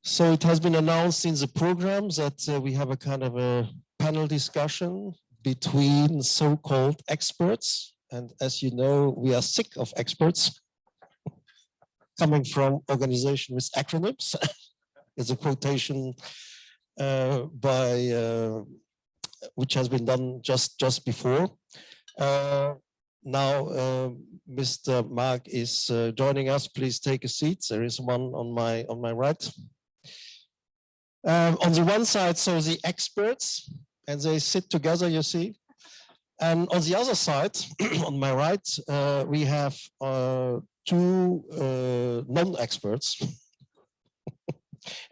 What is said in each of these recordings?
So it has been announced in the programs that we have a kind of a panel discussion between so-called experts. And as you know, we are sick of experts coming from organizations with acronyms. It's a quotation which has been done just before. Now, Mr. Marque is joining us. Please take a seat. There is one on my right. On the one side, so the experts, and they sit together, you see. And on the other side, on my right, we have two non-experts.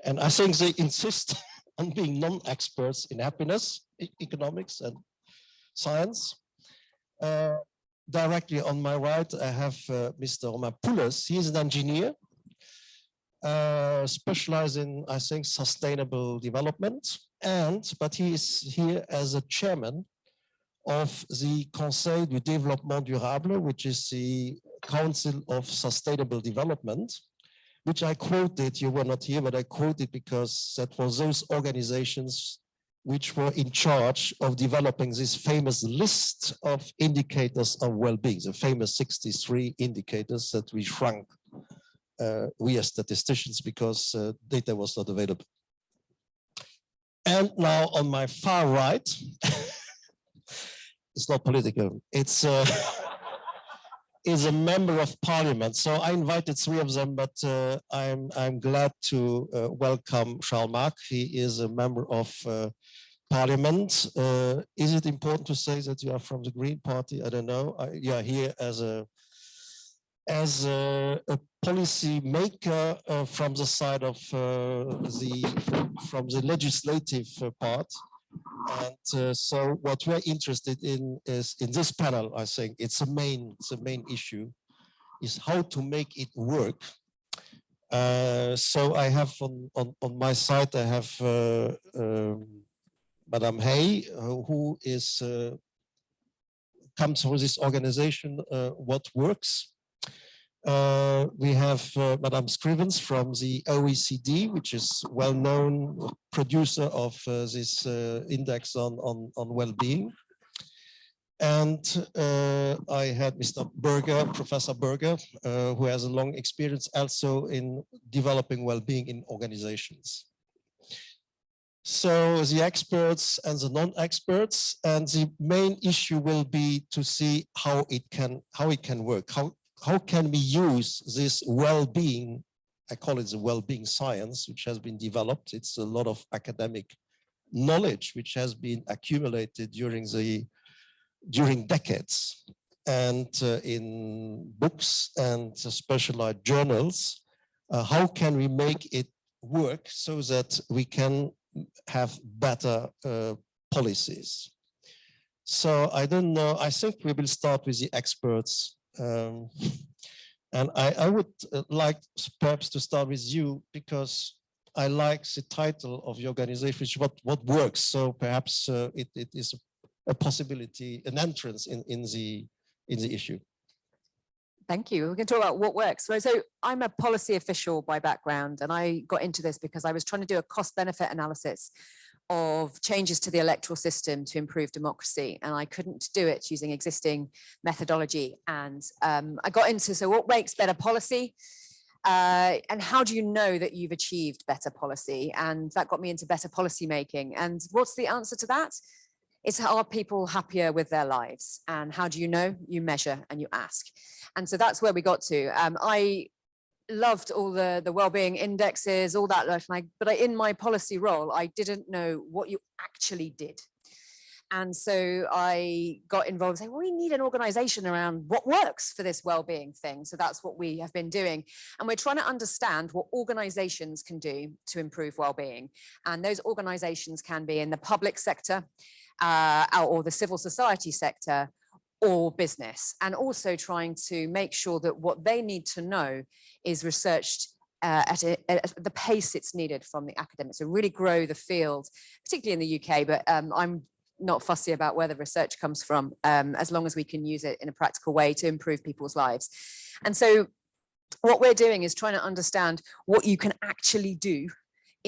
And I think they insist on being non-experts in happiness, economics, and science. Directly on my right, I have Mr. Romain Poulles. He is an engineer, specialized in, I think, sustainable development. But he is here as a chairman of the Conseil du Développement Durable, which is the Council of Sustainable Development, which I quoted. You were not here, but I quoted because that was those organizations which were in charge of developing this famous list of indicators of well-being, the famous 63 indicators that we shrunk, we as statisticians, because data was not available. And now on my far right, it's not political, it's is a member of parliament. So I invited three of them, but I'm glad to welcome Charles Marque. He is a member of parliament. Is it important to say that you are from the Green Party? I don't know. You are here as a policy maker from the side of from the legislative part. And so what we're interested in is, in this panel, I think it's the main issue, is how to make it work. So I have on my side, I have Madame Hay, who is comes from this organization, What Works. We have Madame Scrivens from the OECD, which is well-known producer of this index on well-being. And I had Mr. Berger, Professor Berger, who has a long experience also in developing well-being in organizations. So the experts and the non-experts, and the main issue will be to see how it can work. How can we use this well-being, I call it the well-being science, which has been developed. It's a lot of academic knowledge which has been accumulated during decades, and in books and specialized journals. How can we make it work so that we can have better policies? So I don't know, I think we will start with the experts. And I would like perhaps to start with you, because I like the title of your organization, which is what works. So perhaps it is a possibility, an entrance in the issue. Thank you. We're going to talk about what works. So I'm a policy official by background, and I got into this because I was trying to do a cost-benefit analysis of changes to the electoral system to improve democracy, and I couldn't do it using existing methodology. And I got into, so what makes better policy, and how do you know that you've achieved better policy? And that got me into better policy making. And what's the answer to that? It's, are people happier with their lives? And how do you know? You measure and you ask. And so that's where we got to. I loved all the well-being indexes, all that, but in my policy role, I didn't know what you actually did. And so I got involved saying, well, we need an organization around what works for this well-being thing. So that's what we have been doing. And we're trying to understand what organizations can do to improve well-being. And those organizations can be in the public sector or the civil society sector, or business, and also trying to make sure that what they need to know is researched at the pace it's needed from the academics, so really grow the field, particularly in the UK, but I'm not fussy about where the research comes from, as long as we can use it in a practical way to improve people's lives. And so what we're doing is trying to understand what you can actually do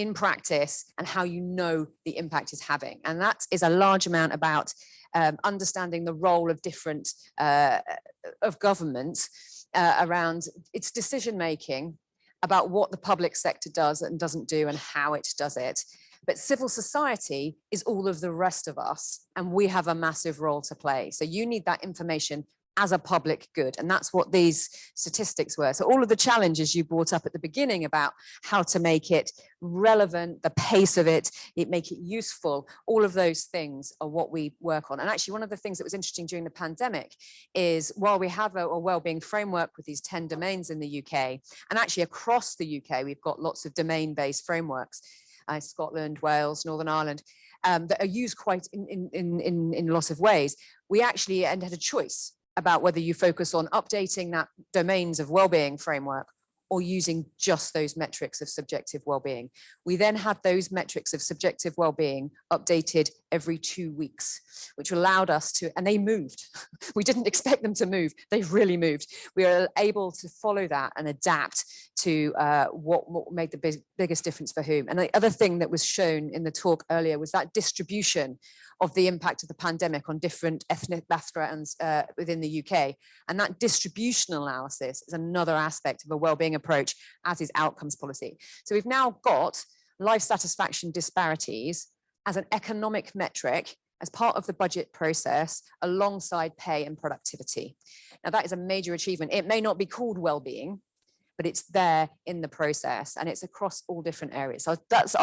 in practice and how you know the impact is having. And that is a large amount about understanding the role of different of government around its decision making about what the public sector does and doesn't do and how it does it. But civil society is all of the rest of us, and we have a massive role to play. So you need that information as a public good, and that's what these statistics were. So all of the challenges you brought up at the beginning about how to make it relevant, the pace of it, make it useful, all of those things are what we work on. And actually one of the things that was interesting during the pandemic is while we have a wellbeing framework with these 10 domains in the UK, and actually across the UK, we've got lots of domain-based frameworks, Scotland, Wales, Northern Ireland, that are used quite in lots of ways. We actually had a choice about whether you focus on updating that domains of wellbeing framework or using just those metrics of subjective well-being. We then had those metrics of subjective well-being updated every 2 weeks, which allowed us to, and they moved. We didn't expect them to move. They really moved. We were able to follow that and adapt to what made the biggest difference for whom. And the other thing that was shown in the talk earlier was that distribution of the impact of the pandemic on different ethnic backgrounds within the UK. And that distributional analysis is another aspect of a wellbeing approach, as is outcomes policy. So we've now got life satisfaction disparities as an economic metric as part of the budget process alongside pay and productivity. Now that is a major achievement. It may not be called wellbeing, but it's there in the process and it's across all different areas. So that's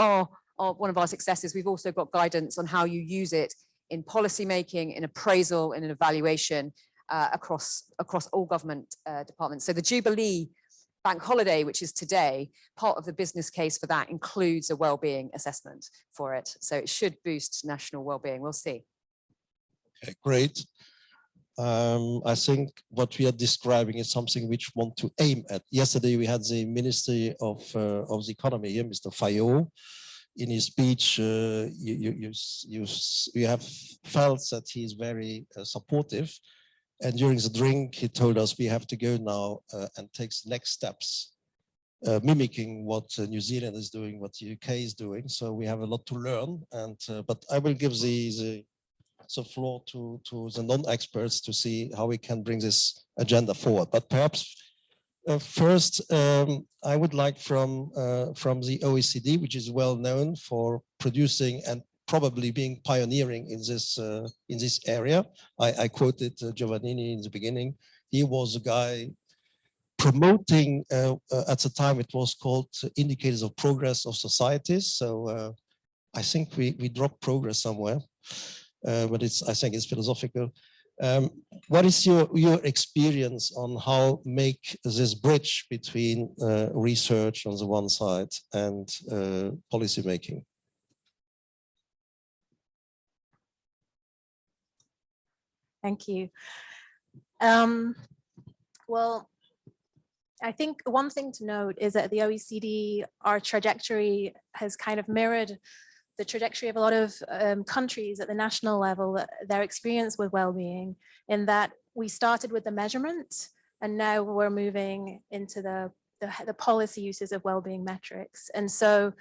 one of our successes. We've also got guidance on how you use it in policy making, in appraisal, in an evaluation across all government departments. So the Jubilee bank holiday, which is today, part of the business case for that includes a wellbeing assessment for it. So it should boost national wellbeing. We'll see. Okay, great. I think what we are describing is something which we want to aim at. Yesterday, we had the Ministry of the Economy here, Mr. Fayot. In his speech, you have felt that he is very supportive. And during the drink, he told us we have to go now and take the next steps, mimicking what New Zealand is doing, what the UK is doing. So we have a lot to learn. And but I will give the floor to the non-experts to see how we can bring this agenda forward. But perhaps first, I would like from the OECD, which is well known for producing and probably being pioneering in this area. I quoted Giovannini in the beginning. He was a guy promoting, at the time it was called Indicators of Progress of Societies. So I think we dropped progress somewhere, but I think it's philosophical. What is your experience on how make this bridge between research on the one side and policy making? Thank you. Well, I think one thing to note is that the OECD, our trajectory has kind of mirrored the trajectory of a lot of countries at the national level, their experience with well-being, in that we started with the measurement and now we're moving into the policy uses of well-being metrics. And so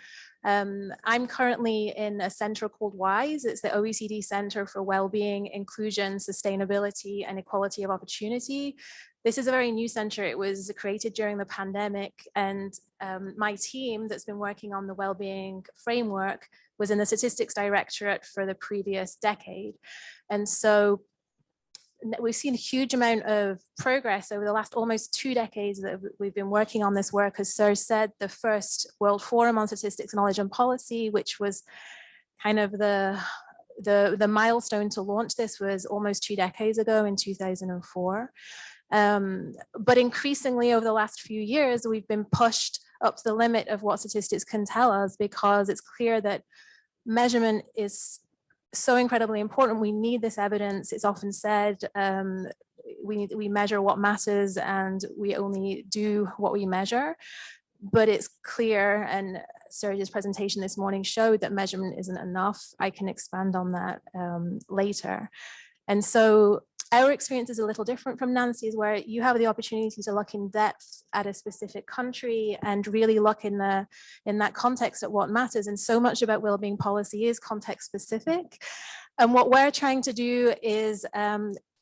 I'm currently in a center called WISE. It's the OECD Center for Wellbeing, Inclusion, Sustainability, and Equality of Opportunity. This is a very new center. It was created during the pandemic, and my team that's been working on the wellbeing framework was in the Statistics Directorate for the previous decade. And so we've seen a huge amount of progress over the last almost 2 decades that we've been working on this work. As Serge said, the first World Forum on Statistics, Knowledge and Policy, which was kind of the milestone to launch this, was almost 2 decades ago in 2004. But increasingly over the last few years, we've been pushed up to the limit of what statistics can tell us, because it's clear that measurement is so incredibly important. We need this evidence. It's often said we measure what matters and we only do what we measure. But it's clear, and Serge's presentation this morning showed that measurement isn't enough. I can expand on that later. And so our experience is a little different from Nancy's, where you have the opportunity to look in depth at a specific country and really look in that context at what matters. And so much about wellbeing policy is context specific. And what we're trying to do is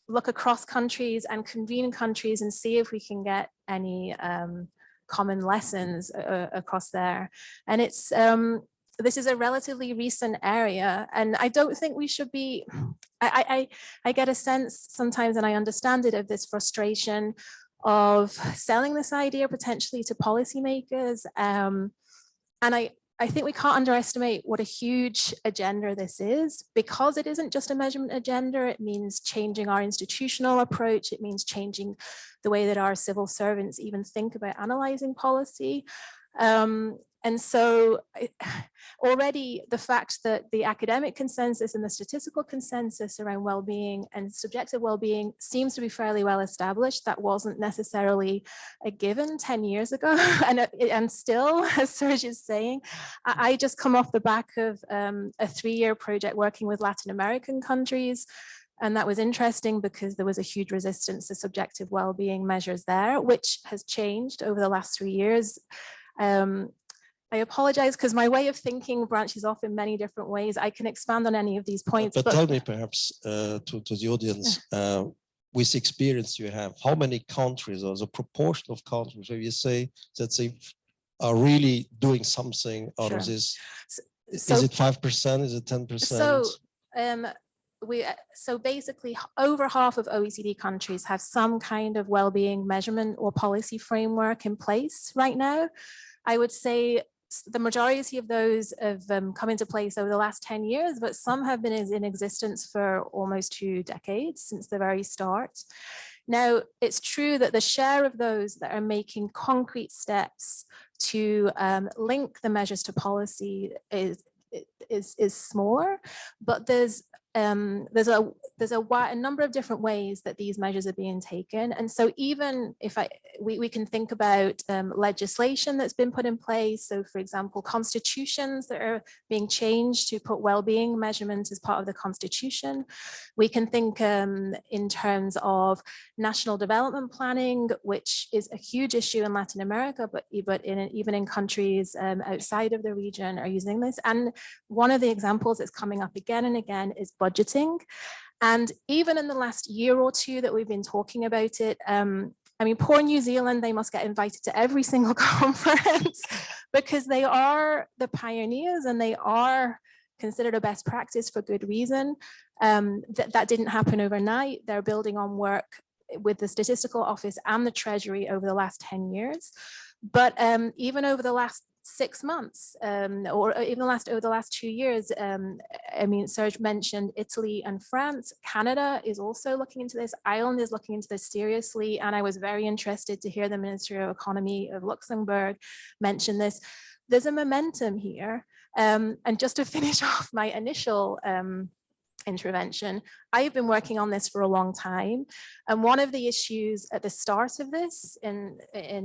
look across countries and convene countries and see if we can get any common lessons across there. And it's this is a relatively recent area, and I don't think we should be, I get a sense sometimes, and I understand it, of this frustration of selling this idea potentially to policymakers. And I think we can't underestimate what a huge agenda this is, because it isn't just a measurement agenda. It means changing our institutional approach. It means changing the way that our civil servants even think about analyzing policy. And so already the fact that the academic consensus and the statistical consensus around well-being and subjective well-being seems to be fairly well established, that wasn't necessarily a given 10 years ago. And still, as Serge is saying, I just come off the back of a 3-year project working with Latin American countries. And that was interesting because there was a huge resistance to subjective well-being measures there, which has changed over the last 3 years. I apologize because my way of thinking branches off in many different ways. I can expand on any of these points. But tell me perhaps to the audience, with the experience you have, how many countries or the proportion of countries where you say that they are really doing something out of this? Is it 5%? Is it 10%? So basically over half of OECD countries have some kind of well-being measurement or policy framework in place right now. I would say the majority of those have come into place over the last 10 years, but some have been in existence for almost 2 decades, since the very start. Now, it's true that the share of those that are making concrete steps to link the measures to policy is smaller, but there's a number of different ways that these measures are being taken. And so even if we can think about legislation that's been put in place. So for example, constitutions that are being changed to put well-being measurements as part of the constitution. We can think in terms of national development planning, which is a huge issue in Latin America, but even in countries outside of the region are using this. And one of the examples that's coming up again and again is budgeting. And even in the last year or two that we've been talking about it, I mean, poor New Zealand, they must get invited to every single conference because they are the pioneers and they are considered a best practice for good reason. That didn't happen overnight. They're building on work with the Statistical Office and the Treasury over the last 10 years. But even over the last 6 months, or even over the last 2 years, I mean, Serge mentioned Italy and France. Canada is also looking into this. Ireland is looking into this seriously. And I was very interested to hear the Ministry of Economy of Luxembourg mention this. There's a momentum here. And just to finish off my initial intervention, I've been working on this for a long time. And one of the issues at the start of this, in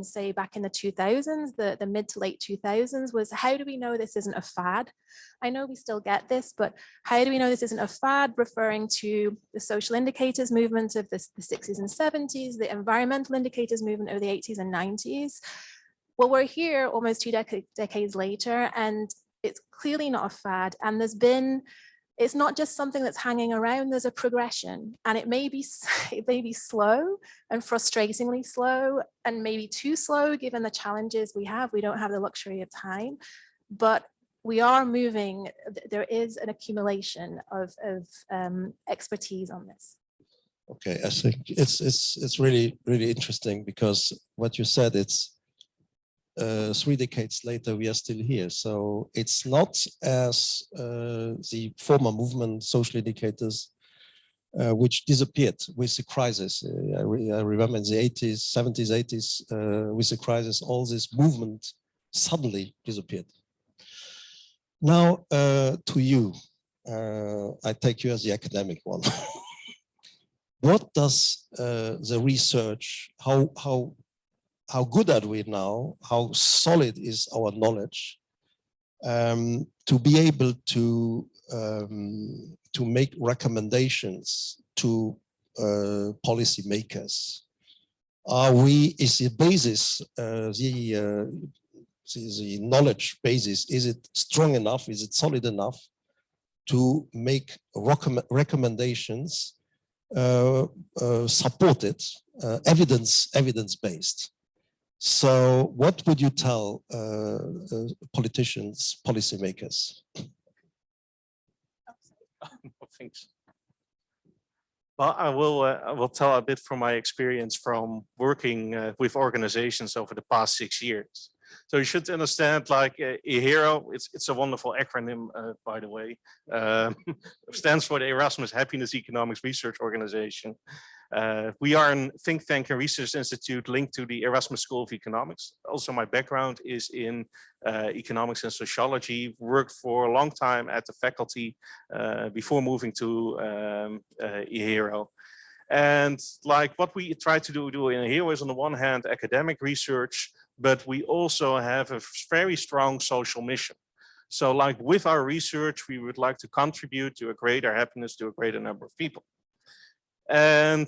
say back in the 2000s, the mid to late 2000s, was how do we know this isn't a fad? I know we still get this, but how do we know this isn't a fad, referring to the social indicators movement of the 60s and 70s, the environmental indicators movement of the 80s and 90s? Well, we're here almost 2 decades later, and it's clearly not a fad. And it's not just something that's hanging around, there's a progression, and it may be slow and frustratingly slow and maybe too slow given the challenges we have. We don't have the luxury of time, but we are moving. There is an accumulation of expertise on this. Okay, I think it's really, really interesting because what you said, it's 3 decades later, we are still here. So it's not as the former movement, social indicators, which disappeared with the crisis. I remember in the 80s, 70s, 80s, with the crisis, all this movement suddenly disappeared. Now to you, I take you as the academic one. What does the research, how good are we now? How solid is our knowledge to be able to make recommendations to policy makers? Is the basis, the knowledge basis, is it strong enough? Is it solid enough to make recommendations supported, evidence-based? So what would you tell politicians, policymakers? Thanks. Well, I will tell a bit from my experience from working with organizations over the past 6 years. So you should understand, like EHERO, it's a wonderful acronym, by the way. Stands for the Erasmus Happiness Economics Research Organization. We are a think tank and research institute linked to the Erasmus School of Economics. Also, my background is in economics and sociology. Worked for a long time at the faculty before moving to EHERO. And like what we try to do in EHERO is on the one hand academic research, but we also have a very strong social mission. So like with our research, we would like to contribute to a greater happiness to a greater number of people. And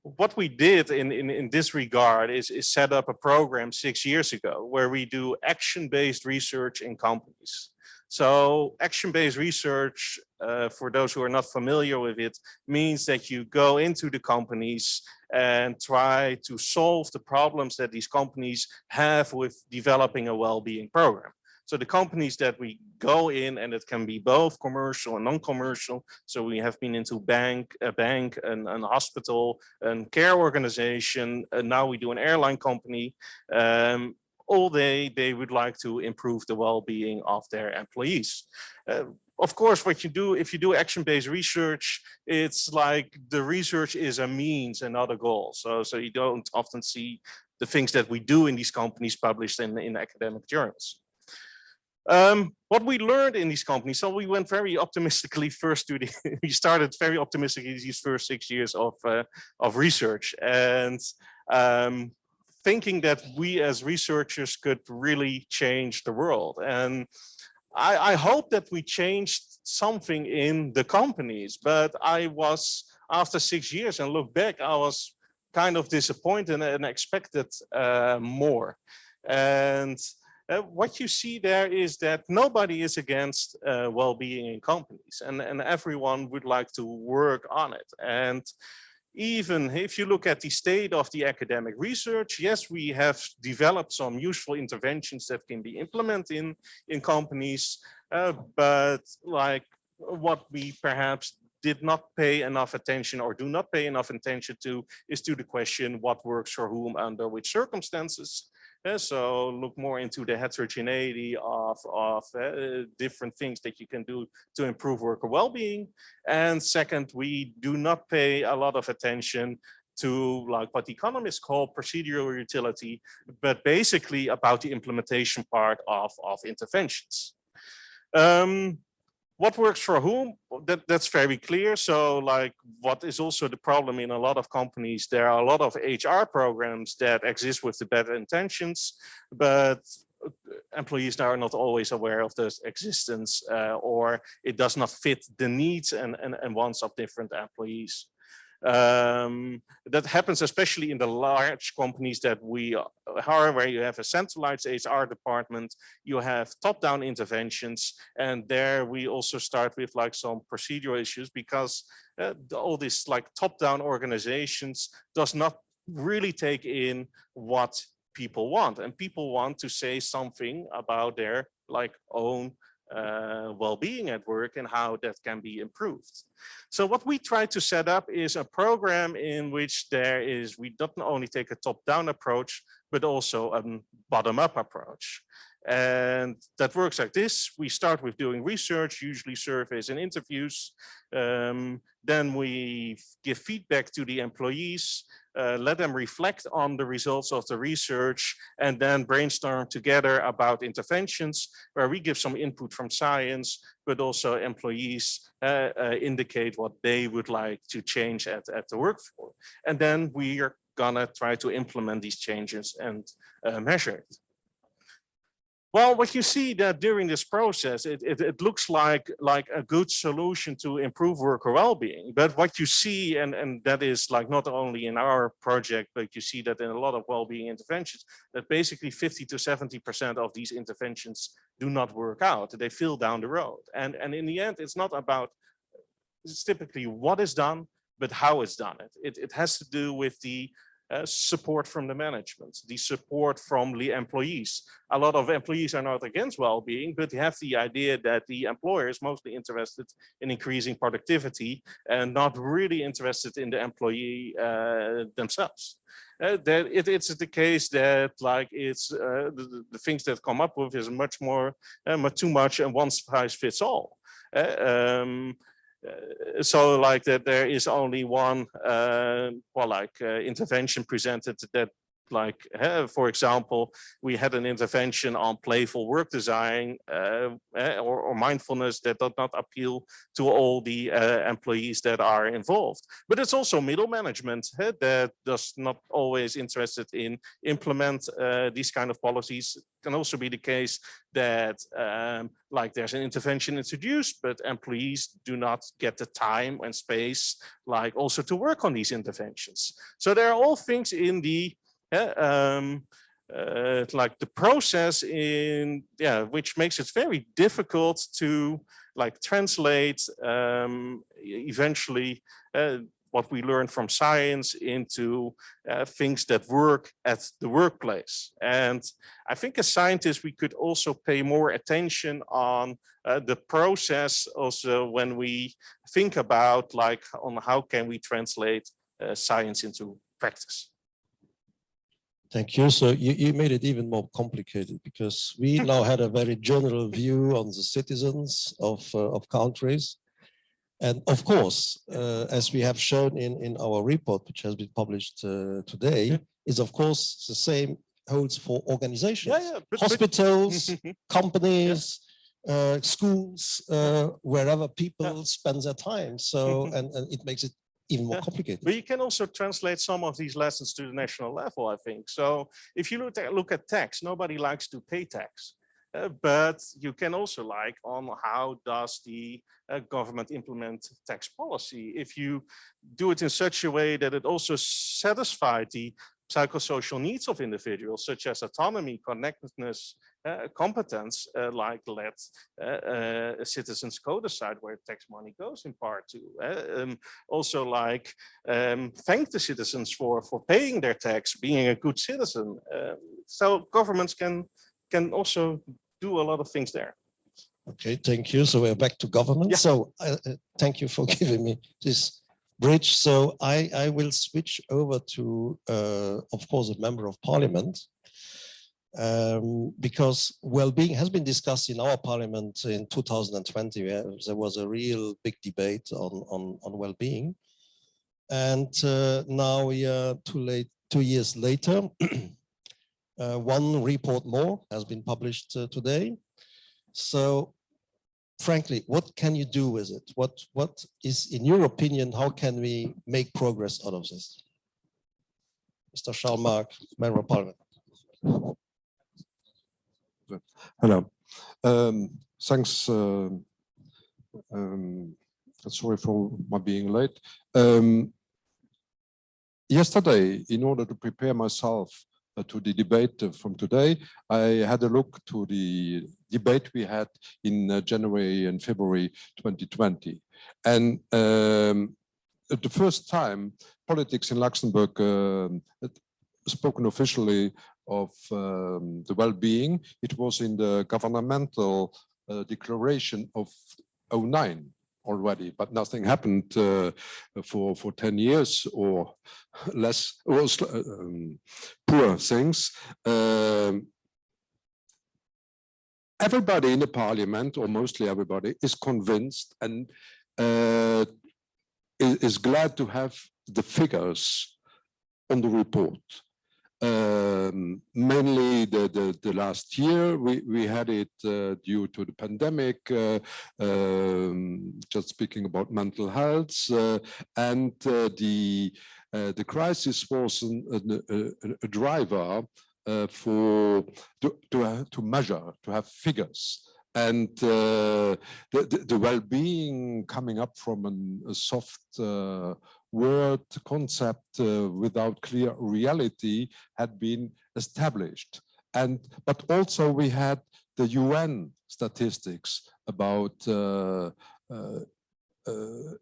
what we did in this regard is set up a program 6 years ago where we do action-based research in companies. So action-based research, for those who are not familiar with it, means that you go into the companies and try to solve the problems that these companies have with developing a well-being program. So the companies that we go in, and it can be both commercial and non-commercial. So we have been into a bank, and hospital, and care organization, and now we do an airline company. All they would like to improve the well-being of their employees. Of course, what you do, if you do action-based research, it's like the research is a means and not a goal. So you don't often see the things that we do in these companies published in academic journals. What we learned in these companies, so we went very optimistically first to we started very optimistically these first 6 years of research, and thinking that we as researchers could really change the world. And I hope that we changed something in the companies, but I was, after 6 years and look back, I was kind of disappointed and expected more. And what you see there is that nobody is against well-being in companies, and everyone would like to work on it. And even if you look at the state of the academic research, yes, we have developed some useful interventions that can be implemented in companies, but like what we perhaps did not pay enough attention or do not pay enough attention to is to the question, what works for whom under which circumstances. So look more into the heterogeneity of different things that you can do to improve worker well-being. And second, we do not pay a lot of attention to like what economists call procedural utility, but basically about the implementation part of interventions. What works for whom? That's very clear. So like what is also the problem in a lot of companies, there are a lot of HR programs that exist with the better intentions, but employees are not always aware of this existence, or it does not fit the needs and wants of different employees. That happens especially in the large companies that we are, where you have a centralized HR department, you have top-down interventions, and there we also start with like some procedural issues, because all these like top-down organizations does not really take in what people want, and people want to say something about their like own well-being at work and how that can be improved. So what we try to set up is a program in which we don't only take a top-down approach, but also a bottom-up approach. And that works like this. We start with doing research, usually surveys and interviews. Then we give feedback to the employees, let them reflect on the results of the research, and then brainstorm together about interventions where we give some input from science, but also employees indicate what they would like to change at the workforce. And then we are gonna try to implement these changes and measure it. Well, what you see that during this process, it looks like a good solution to improve worker well-being. But what you see, and that is like not only in our project, but you see that in a lot of well-being interventions, that basically 50 to 70% of these interventions do not work out. They fall down the road. And in the end, it's not about, it's typically what is done, but how it's done. It has to do with the support from the management, the support from the employees. A lot of employees are not against well-being, but they have the idea that the employer is mostly interested in increasing productivity and not really interested in the employee themselves. It's the case that like it's the things that come up with is much more, too much and one size fits all. So like that there is only one intervention presented that like for example we had an intervention on playful work design or mindfulness that does not appeal to all the employees that are involved, but it's also middle management that does not always interested in implement these kind of policies. It can also be the case that like there's an intervention introduced, but employees do not get the time and space like also to work on these interventions. So there are all things in the like the process in which makes it very difficult to like translate eventually what we learn from science into things that work at the workplace. And I think as scientists we could also pay more attention on the process also when we think about like on how can we translate science into practice. Thank you. So you made it even more complicated because we now had a very general view on the citizens of countries. And of course, as we have shown in our report, which has been published today, is of course the same holds for organizations, hospitals, companies, schools, wherever people spend their time. So, and it makes it even more complicated. But you can also translate some of these lessons to the national level, I think. So if you look at tax, nobody likes to pay tax. But you can also like on how does the government implement tax policy. If you do it in such a way that it also satisfies the psychosocial needs of individuals, such as autonomy, connectedness, competence, like let citizens co-decide where tax money goes in part to. Also like thank the citizens for paying their tax, being a good citizen. So governments can also do a lot of things there. Okay, thank you. So we're back to government. Yeah. So thank you for giving me this bridge. So I will switch over to, of course, a member of parliament, because well-being has been discussed in our parliament in 2020. There was a real big debate on well-being. And now we are 2 years later. One report more has been published today. So frankly, what can you do with it? What is, in your opinion, how can we make progress out of this? Mr. Charles Marque, Member of Parliament. Hello. Thanks. Sorry for my being late. Yesterday, in order to prepare myself to the debate from today, I had a look to the debate we had in January and February 2020. And the first time politics in Luxembourg spoken officially of the well-being, it was in the governmental declaration of 2009 already, but nothing happened for 10 years or less, poor things. Everybody in the parliament, or mostly everybody, is convinced and is glad to have the figures on the report. Mainly the last year we had it due to the pandemic, just speaking about mental health, and the crisis was a driver to measure, to have figures. And the well-being coming up from a soft word concept without clear reality had been established. But also we had the UN statistics about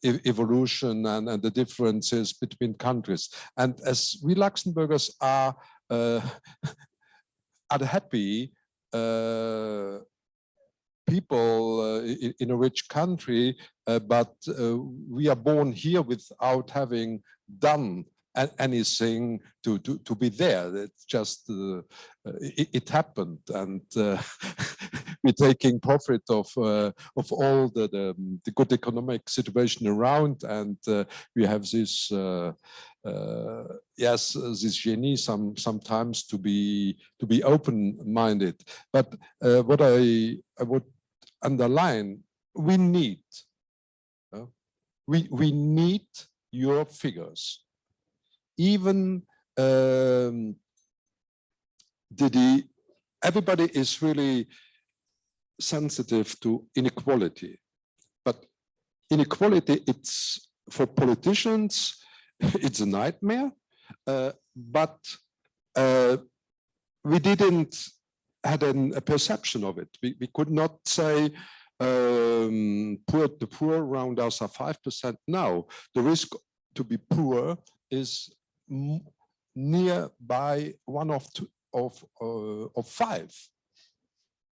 evolution and the differences between countries. And as we Luxembourgers are happy people in a rich country, but we are born here without having done anything to be there. It's just it happened, and we're taking profit of all the good economic situation around, and we have this yes, this genie sometimes to be open-minded. But what I would underline, we need your figures. Even everybody is really sensitive to inequality, but inequality, it's for politicians, it's a nightmare, but we didn't had a perception of it. We could not say the poor around us are 5% now. The risk to be poor is nearby one of 5.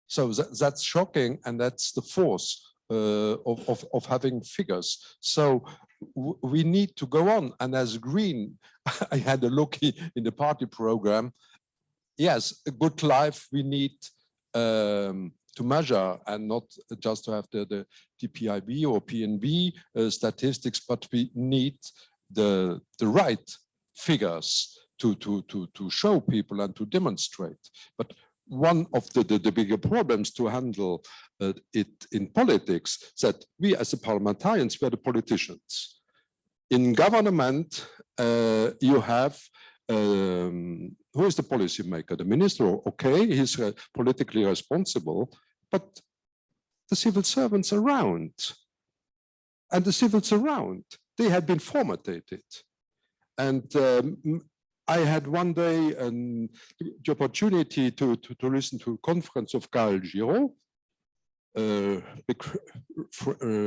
So that's shocking, and that's the force of having figures. So we need to go on. And as Green, I had a look in the party program. Yes, a good life we need to measure, and not just to have the TPIB or PNB statistics, but we need the right figures to show people and to demonstrate. But one of the bigger problems to handle it in politics is that we as the parliamentarians were the politicians. In government, you have who is the policy maker? The minister, okay, he's politically responsible, but the civil servants around, and the civils around, they had been formatted. And I had one day the opportunity to listen to a conference of Carl Giraud,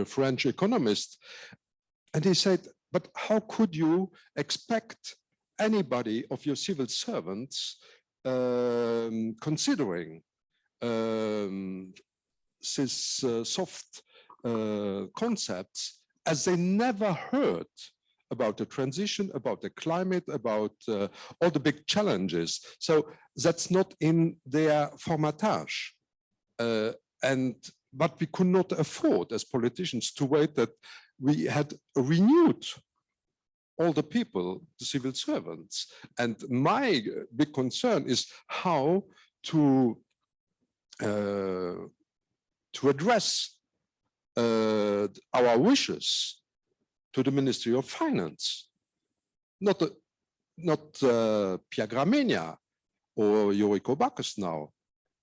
French economist, and he said, but how could you expect anybody of your civil servants considering these soft concepts, as they never heard about the transition, about the climate, about all the big challenges. So that's not in their formatage. But we could not afford as politicians to wait that we had renewed all the people, the civil servants. And my big concern is how to address our wishes to the Ministry of Finance, not Pierre Gramegna or Yoriko Bacchus now,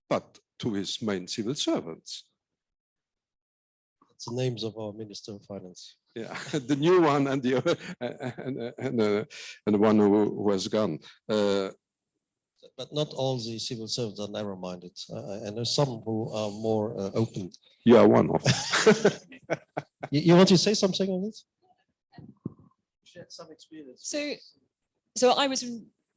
but to his main civil servants. That's the names of our Minister of Finance. Yeah, the new one and the one who has gone. But not all the civil servants are narrow-minded. And there's some who are more open. You are one of them. You want to say something on this? Share some experience. So I was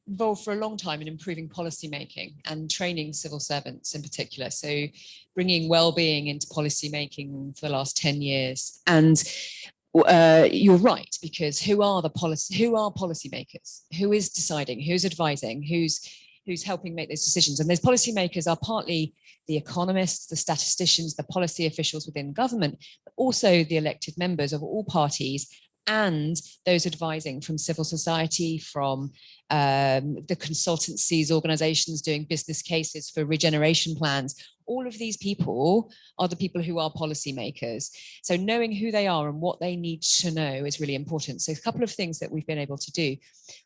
involved for a long time in improving policy making and training civil servants in particular. So bringing well-being into policy making for the last 10 years. And you're right, because who are policymakers? Who is deciding? Who's advising? Who's helping make those decisions? And those policymakers are partly the economists, the statisticians, the policy officials within government, but also the elected members of all parties, and those advising from civil society, from the consultancies, organizations doing business cases for regeneration plans. all of these people are the people who are policymakers. So knowing who they are and what they need to know is really important. So a couple of things that we've been able to do.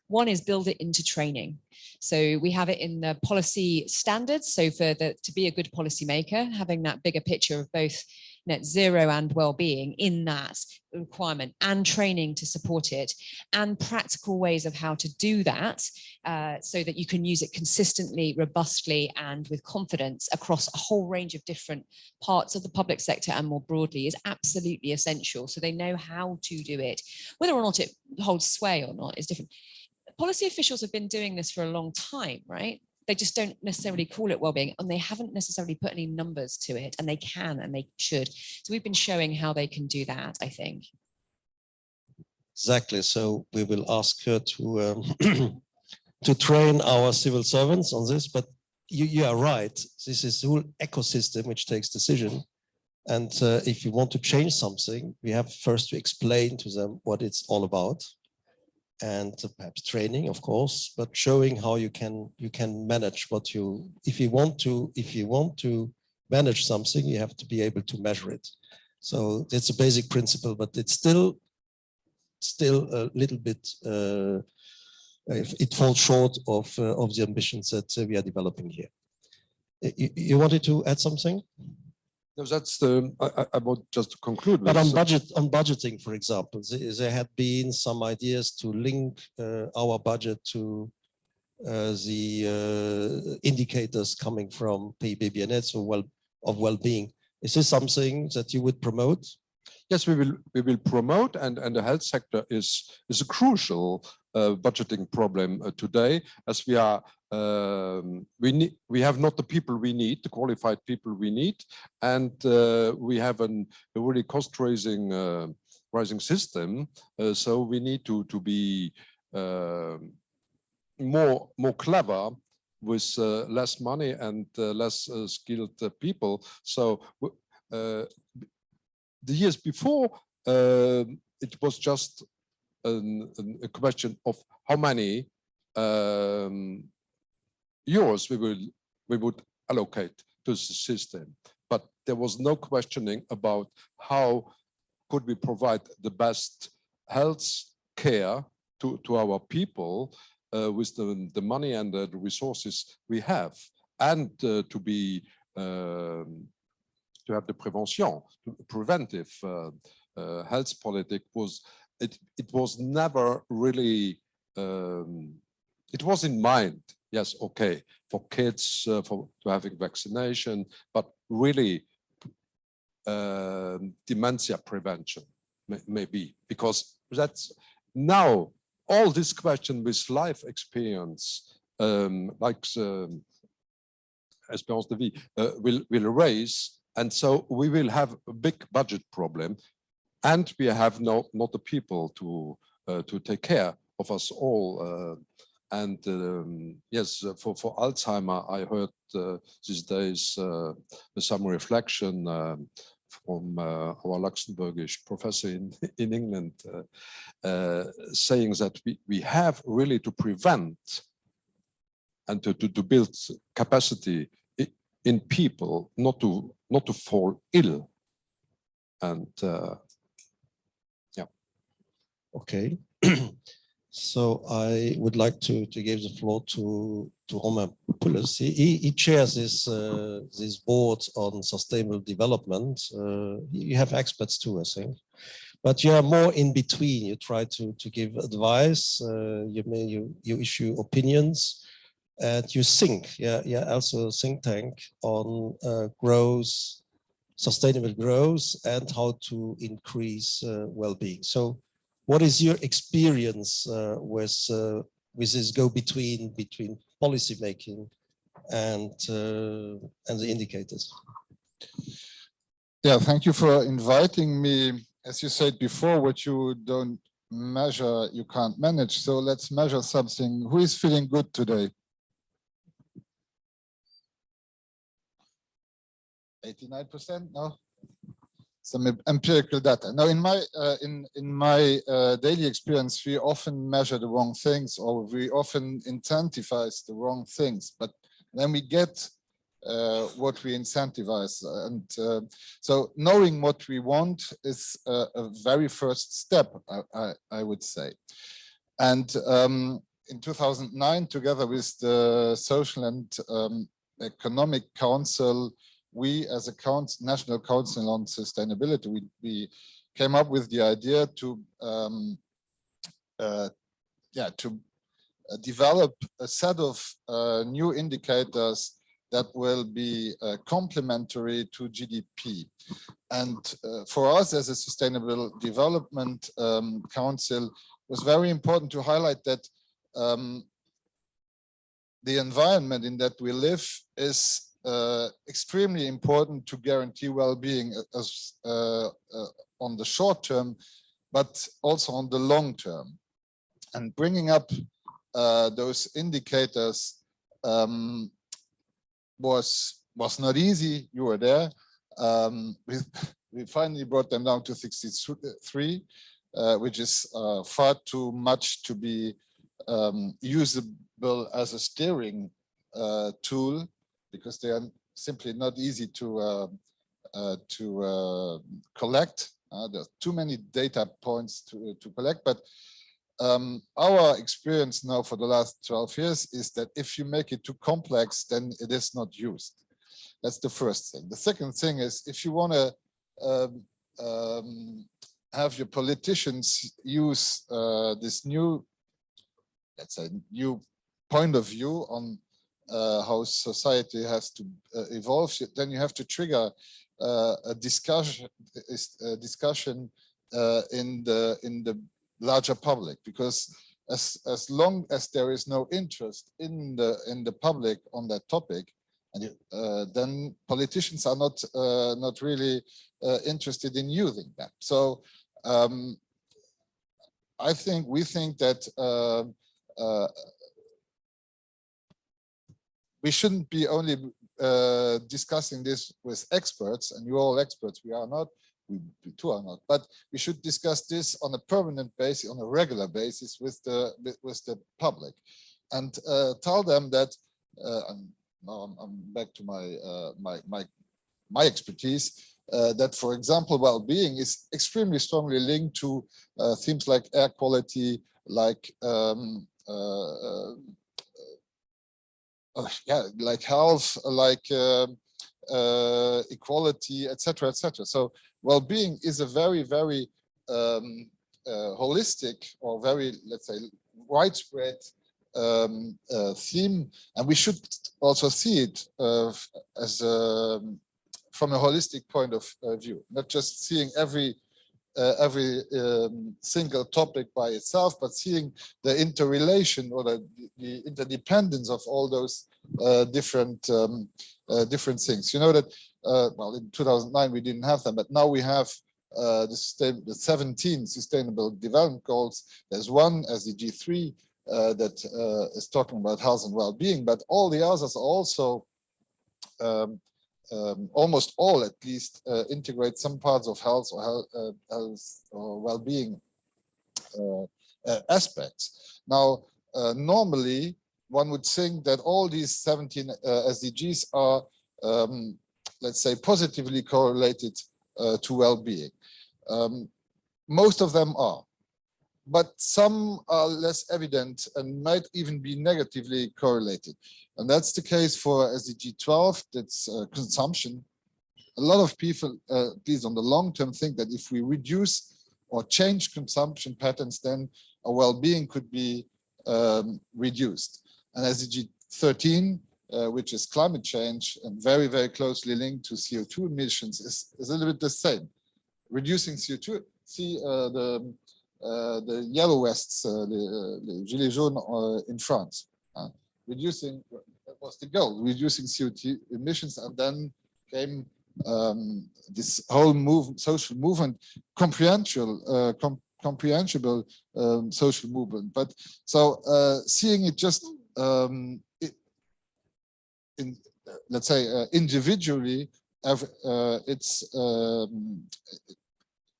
One is build it into training. So we have it in the policy standards. So to be a good policymaker, having that bigger picture of both net zero and well-being in that requirement, and training to support it, and practical ways of how to do that so that you can use it consistently, robustly, and with confidence across a whole range of different parts of the public sector and more broadly is absolutely essential. So they know how to do it. Whether or not it holds sway or not is different. Policy officials have been doing this for a long time, right? They just don't necessarily call it well-being, and they haven't necessarily put any numbers to it, and they can and they should. So we've been showing how they can do that, I think. Exactly. So we will ask her to to train our civil servants on this. But you are right. This is a whole ecosystem which takes decision. And if you want to change something, we have first to explain to them what it's all about. And perhaps training, of course, but showing how you can manage what you, if you want to manage something, you have to be able to measure it. So it's a basic principle, but it's still a little bit, it falls short of the ambitions that we are developing here. You wanted to add something? No, that's the, I want just to conclude. But on budgeting, for example, there had been some ideas to link our budget to the indicators coming from PBBNet or of well-being. Is this something that you would promote? Yes, we will promote, and the health sector is a crucial budgeting problem today, as we are we have not the people we need, the qualified people we need, and we have a really cost-raising rising system. So we need to be more clever with less money and less skilled people. So the years before, it was just a question of how many euros we would allocate to the system, but there was no questioning about how could we provide the best health care to our people with the money and the resources we have, and to have the preventive health politic was it was never really it was in mind. Yes, okay, for kids to having vaccination, but really dementia prevention maybe, because that's now all this question with life experience, like Espérance de Vie, will raise, and so we will have a big budget problem, and we have not the people to take care of us all. And yes, for Alzheimer, I heard these days some reflection from our Luxembourgish professor in England, saying that we have really to prevent and to build capacity in people, not to fall ill. And yeah. Okay. So I would like to give the floor to Romain Poulles. He chairs this board on sustainable development. You have experts too, I think, but you are more in between. You try to give advice. You issue opinions, and you think. Yeah, also a think tank on growth, sustainable growth, and how to increase well-being. So, what is your experience with this go-between between policy making and the indicators? Yeah, thank you for inviting me. As you said before, what you don't measure, you can't manage. So let's measure something. Who is feeling good today? 89%? No? Some empirical data. Now, in my daily experience, we often measure the wrong things, or we often incentivize the wrong things. But then we get what we incentivize. And so knowing what we want is a very first step, I would say. And in 2009, together with the Social and Economic Council, we as a National Council on Sustainability, we came up with the idea to develop a set of new indicators that will be complementary to GDP. And for us as a Sustainable Development Council, it was very important to highlight that the environment in that we live is extremely important to guarantee well-being as on the short term, but also on the long term. And bringing up those indicators was not easy. You were there. We finally brought them down to 63, which is far too much to be usable as a steering tool, because they are simply not easy to collect. There's too many data points to collect, but our experience now for the last 12 years is that if you make it too complex, then it is not used. That's the first thing. The second thing is, if you want to have your politicians use this new, let's say, new point of view on how society has to evolve, then you have to trigger a discussion in the larger public, because as long as there is no interest in the public on that topic, and then politicians are not really interested in using that. So we think that we shouldn't be only discussing this with experts, and you're all experts, we are not, we too are not, but we should discuss this on a permanent basis, on a regular basis with the public, and tell them that, now I'm back to my expertise, that, for example, well-being is extremely strongly linked to themes like air quality, like like health, like equality, etc., etc. So well-being is a very, very holistic, or very, let's say, widespread theme, and we should also see it as from a holistic point of view, not just seeing every single topic by itself, but seeing the interrelation or the interdependence of all those different things. You know that well, in 2009 we didn't have them, but now we have the 17 Sustainable Development Goals. There's one SDG 3 that is talking about health and well-being, but all the others also, almost all at least, integrate some parts of health or well-being aspects. Now, normally one would think that all these 17 SDGs are, let's say, positively correlated to well-being. Most of them are, but some are less evident and might even be negatively correlated. And that's the case for SDG 12, that's consumption. A lot of people, at least on the long term, think that if we reduce or change consumption patterns, then our well-being could be reduced. And SDG 13, which is climate change and very, very closely linked to CO2 emissions, is a little bit the same. Reducing CO2, see the yellow vests, the gilets jaunes in France. Reducing, that was the goal, reducing CO2 emissions, and then came this whole social movement, comprehensible social movement. But so seeing it just let's say individually, it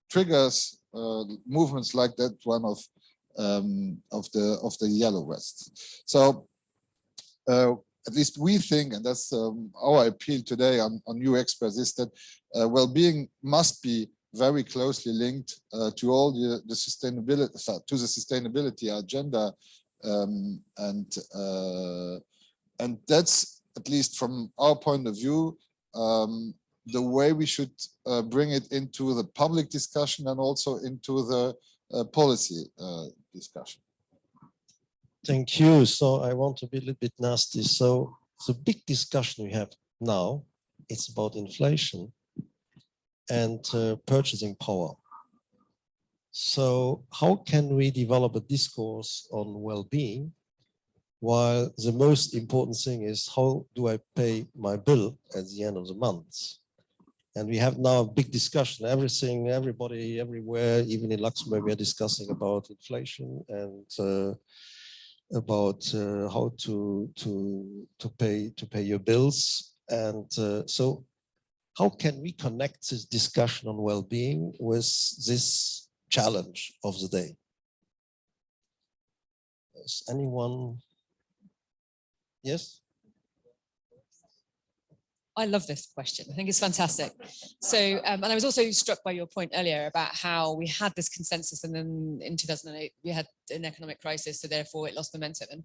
triggers movements like that one of the yellow vest. So at least we think, and that's our appeal today on you experts, is that well-being must be very closely linked to all the sustainability agenda, and that's, at least from our point of view, the way we should bring it into the public discussion and also into the policy discussion. Thank you. So I want to be a little bit nasty. So the big discussion we have now, it's about inflation and purchasing power. So how can we develop a discourse on well-being while the most important thing is how do I pay my bill at the end of the month? And we have now a big discussion, everybody, everywhere, even in Luxembourg, we are discussing about inflation and about how to pay your bills. And so how can we connect this discussion on well-being with this challenge of the day? Is anyone? Yes? I love this question. I think it's fantastic. So, and I was also struck by your point earlier about how we had this consensus, and then in 2008 we had an economic crisis, so therefore it lost momentum. And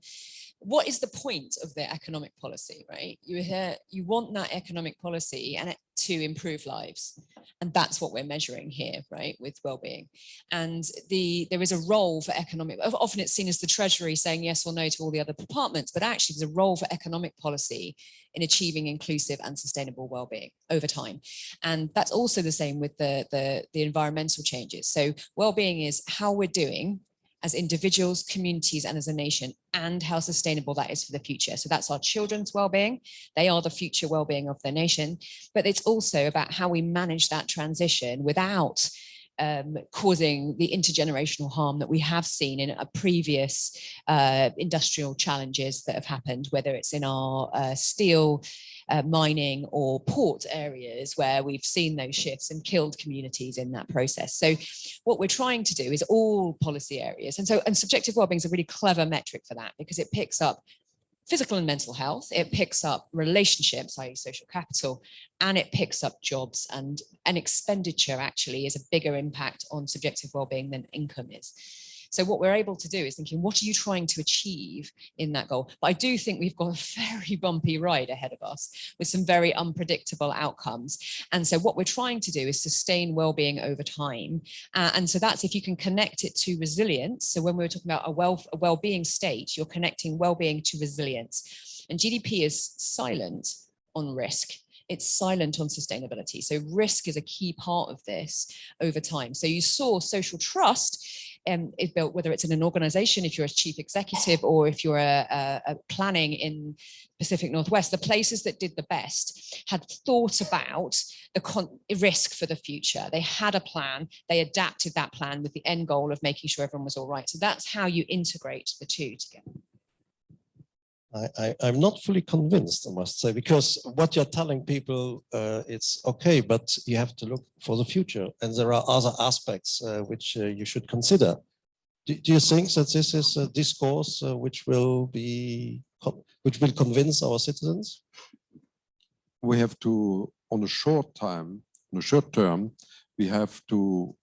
what is the point of the economic policy, right? You want that economic policy and it to improve lives, and that's what we're measuring here, right, with well-being. And there is a role for economic. Often it's seen as the Treasury saying yes or no to all the other departments, but actually there's a role for economic policy in achieving inclusive and sustainable well-being over time. And that's also the same with the environmental changes. So well-being is how we're doing as individuals, communities, and as a nation, and how sustainable that is for the future. So that's our children's well-being. They are the future well-being of their nation. But it's also about how we manage that transition without causing the intergenerational harm that we have seen in a previous industrial challenges that have happened, whether it's in our steel mining or port areas where we've seen those shifts and killed communities in that process. So what we're trying to do is all policy areas. And subjective wellbeing is a really clever metric for that, because it picks up physical and mental health, it picks up relationships, i.e. social capital, and it picks up jobs, and expenditure actually is a bigger impact on subjective wellbeing than income is. So what we're able to do is thinking, what are you trying to achieve in that goal? But I do think we've got a very bumpy ride ahead of us with some very unpredictable outcomes. And so what we're trying to do is sustain well-being over time. And so that's if you can connect it to resilience. So when we were talking about a well-being state, you're connecting well-being to resilience. And GDP is silent on risk. It's silent on sustainability. So risk is a key part of this over time. So you saw social trust is built, whether it's in an organization, if you're a chief executive, or if you're a planning in Pacific Northwest, the places that did the best had thought about the risk for the future. They had a plan, they adapted that plan with the end goal of making sure everyone was all right. So that's how you integrate the two together. I'm not fully convinced, I must say, because what you're telling people, it's okay, but you have to look for the future, and there are other aspects which you should consider. Do you think that this is a discourse which will convince our citizens? We have to, on a short term, we have to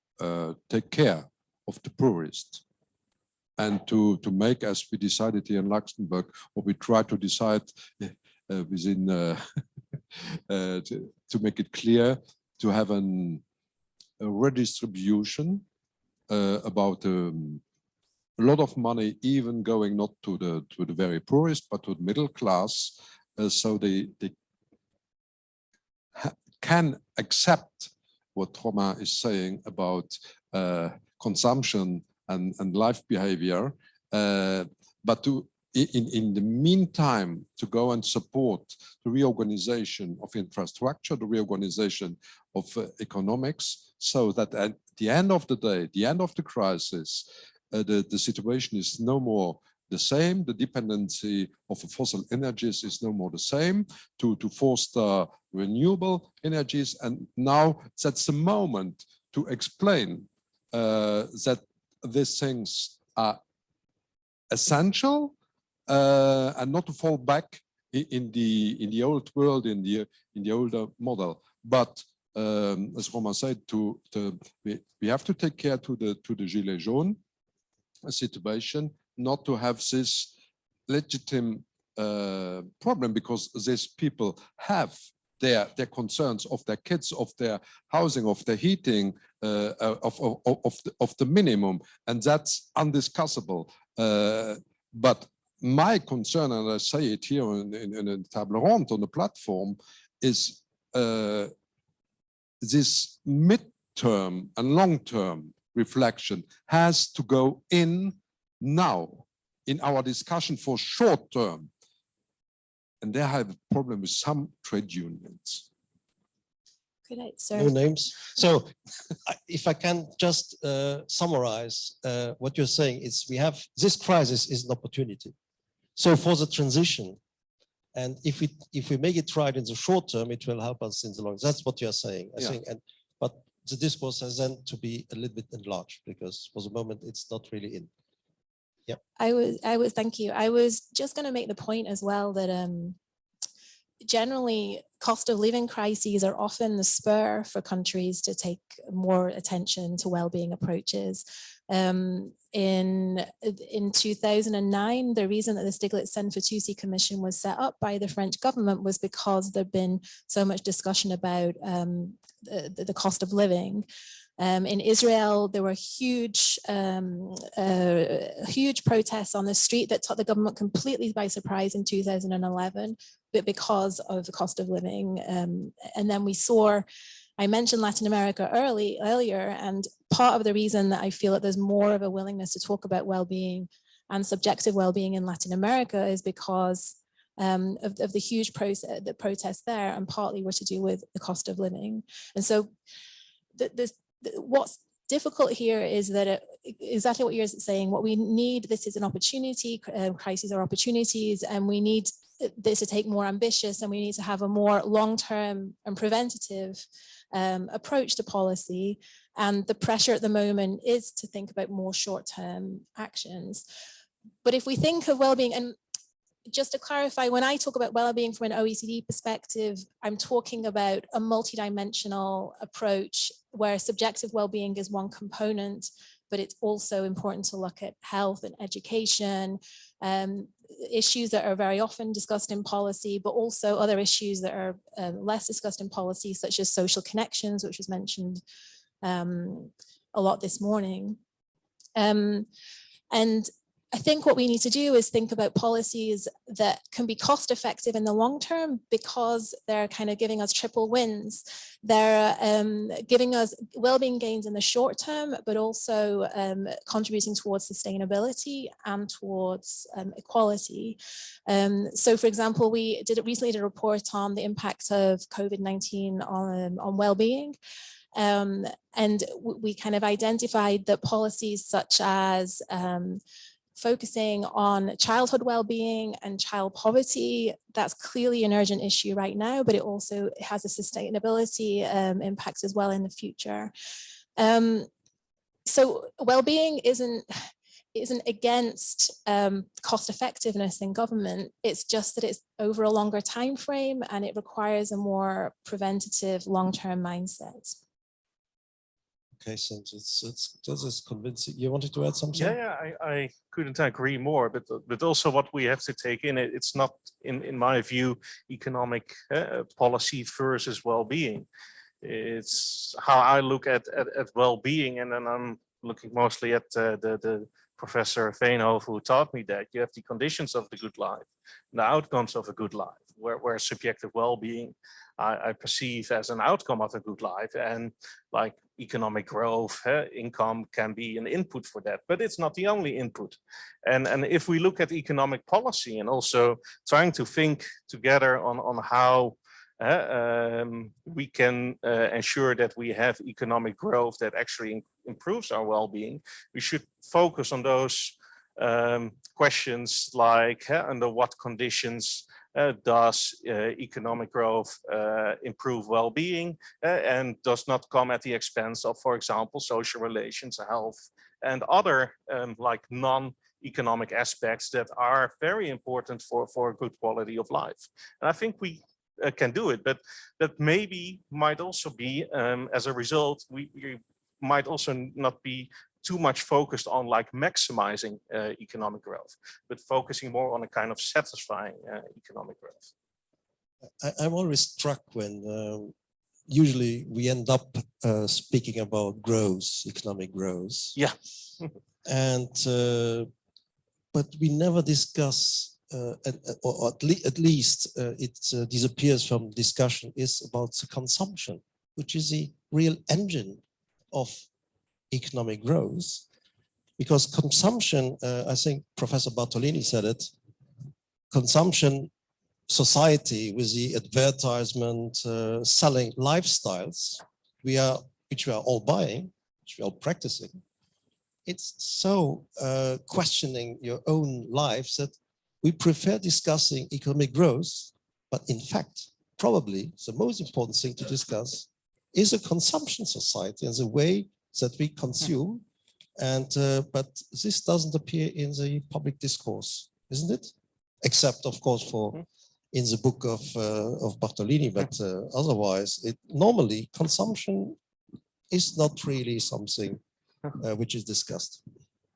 take care of the poorest. And to make, as we decided here in Luxembourg, or we try to decide within, to make it clear, to have a redistribution about a lot of money, even going not to the very poorest, but to the middle class, so they can accept what Romain is saying about consumption and life behavior, but to in the meantime to go and support the reorganization of infrastructure, the reorganization of economics, so that at the end of the day, the end of the crisis, the situation is no more the same, the dependency of fossil energies is no more the same, to foster renewable energies. And now that's the moment to explain that these things are essential and not to fall back in the old world, in the older model. But as Romain said, we have to take care to the Gilets jaunes situation, not to have this legitimate problem, because these people have their concerns of their kids, of their housing, of their heating, of the minimum, and that's undiscussable. But my concern, and I say it here in a table ronde on the platform, is this mid-term and long-term reflection has to go in now in our discussion for short-term. And there I have a problem with some trade unions. No names. So if I can just summarize what you're saying, is we have this crisis is an opportunity. So for the transition, and if we make it right in the short term, it will help us in the long. That's what you're saying, I think. But the discourse has then to be a little bit enlarged, because for the moment it's not really in. Yeah. Thank you. I was just going to make the point as well that generally cost of living crises are often the spur for countries to take more attention to well-being approaches. In 2009, the reason that the Stiglitz-Sen-Fatoussi Commission was set up by the French government was because there'd been so much discussion about the cost of living. In Israel, there were huge protests on the street that took the government completely by surprise in 2011, but because of the cost of living. And then we saw, I mentioned Latin America earlier, and part of the reason that I feel that there's more of a willingness to talk about well-being and subjective well-being in Latin America is because of the huge protests there, and partly were to do with the cost of living. And so what's difficult here is that exactly what you're saying, what we need, this is an opportunity, crises are opportunities, and we need this to take more ambitious, and we need to have a more long-term and preventative approach to policy. And the pressure at the moment is to think about more short-term actions. But if we think of well-being, and just to clarify, when I talk about well-being from an OECD perspective, I'm talking about a multidimensional approach where subjective well-being is one component, but it's also important to look at health and education, issues that are very often discussed in policy, but also other issues that are less discussed in policy, such as social connections, which was mentioned a lot this morning. And I think what we need to do is think about policies that can be cost effective in the long term, because they're kind of giving us triple wins. They're giving us well-being gains in the short term, but also contributing towards sustainability and towards equality. So for example, we recently did a report on the impact of COVID-19 on well-being. And we kind of identified that policies such as focusing on childhood well-being and child poverty, that's clearly an urgent issue right now, but it also has a sustainability impact as well in the future. So well-being isn't against cost effectiveness in government. It's just that it's over a longer time frame, and it requires a more preventative long-term mindset. Okay, so this is convincing. You wanted to add something? Yeah, I couldn't agree more, but also what we have to take in, it's not, in my view, economic policy versus well-being. It's how I look at well-being, and then I'm looking mostly at the Professor Veenhoven, who taught me that you have the conditions of the good life, and the outcomes of a good life, where subjective well-being I perceive as an outcome of a good life, and like economic growth, income can be an input for that, but it's not the only input. And if we look at economic policy and also trying to think together on how we can ensure that we have economic growth that actually improves our well-being, we should focus on those questions like under what conditions does economic growth improve well-being, and does not come at the expense of, for example, social relations, health, and other like non economic aspects that are very important for a good quality of life. And I think we can do it, but that maybe might also be, as a result, we might also not be too much focused on like maximizing economic growth, but focusing more on a kind of satisfying economic growth. I'm always struck when usually we end up speaking about growth, economic growth. Yeah. And but we never discuss, or at least it disappears from discussion, is about the consumption, which is the real engine of economic growth. Because consumption, I think Professor Bartolini said it, consumption society with the advertisement, selling lifestyles which we are all buying, which we are all practicing, it's so questioning your own lives that we prefer discussing economic growth, but in fact, probably the most important thing to discuss is a consumption society and the way that we consume. And but this doesn't appear in the public discourse, isn't it? Except, of course, for in the book of Bartolini, but otherwise, normally consumption is not really something which is discussed.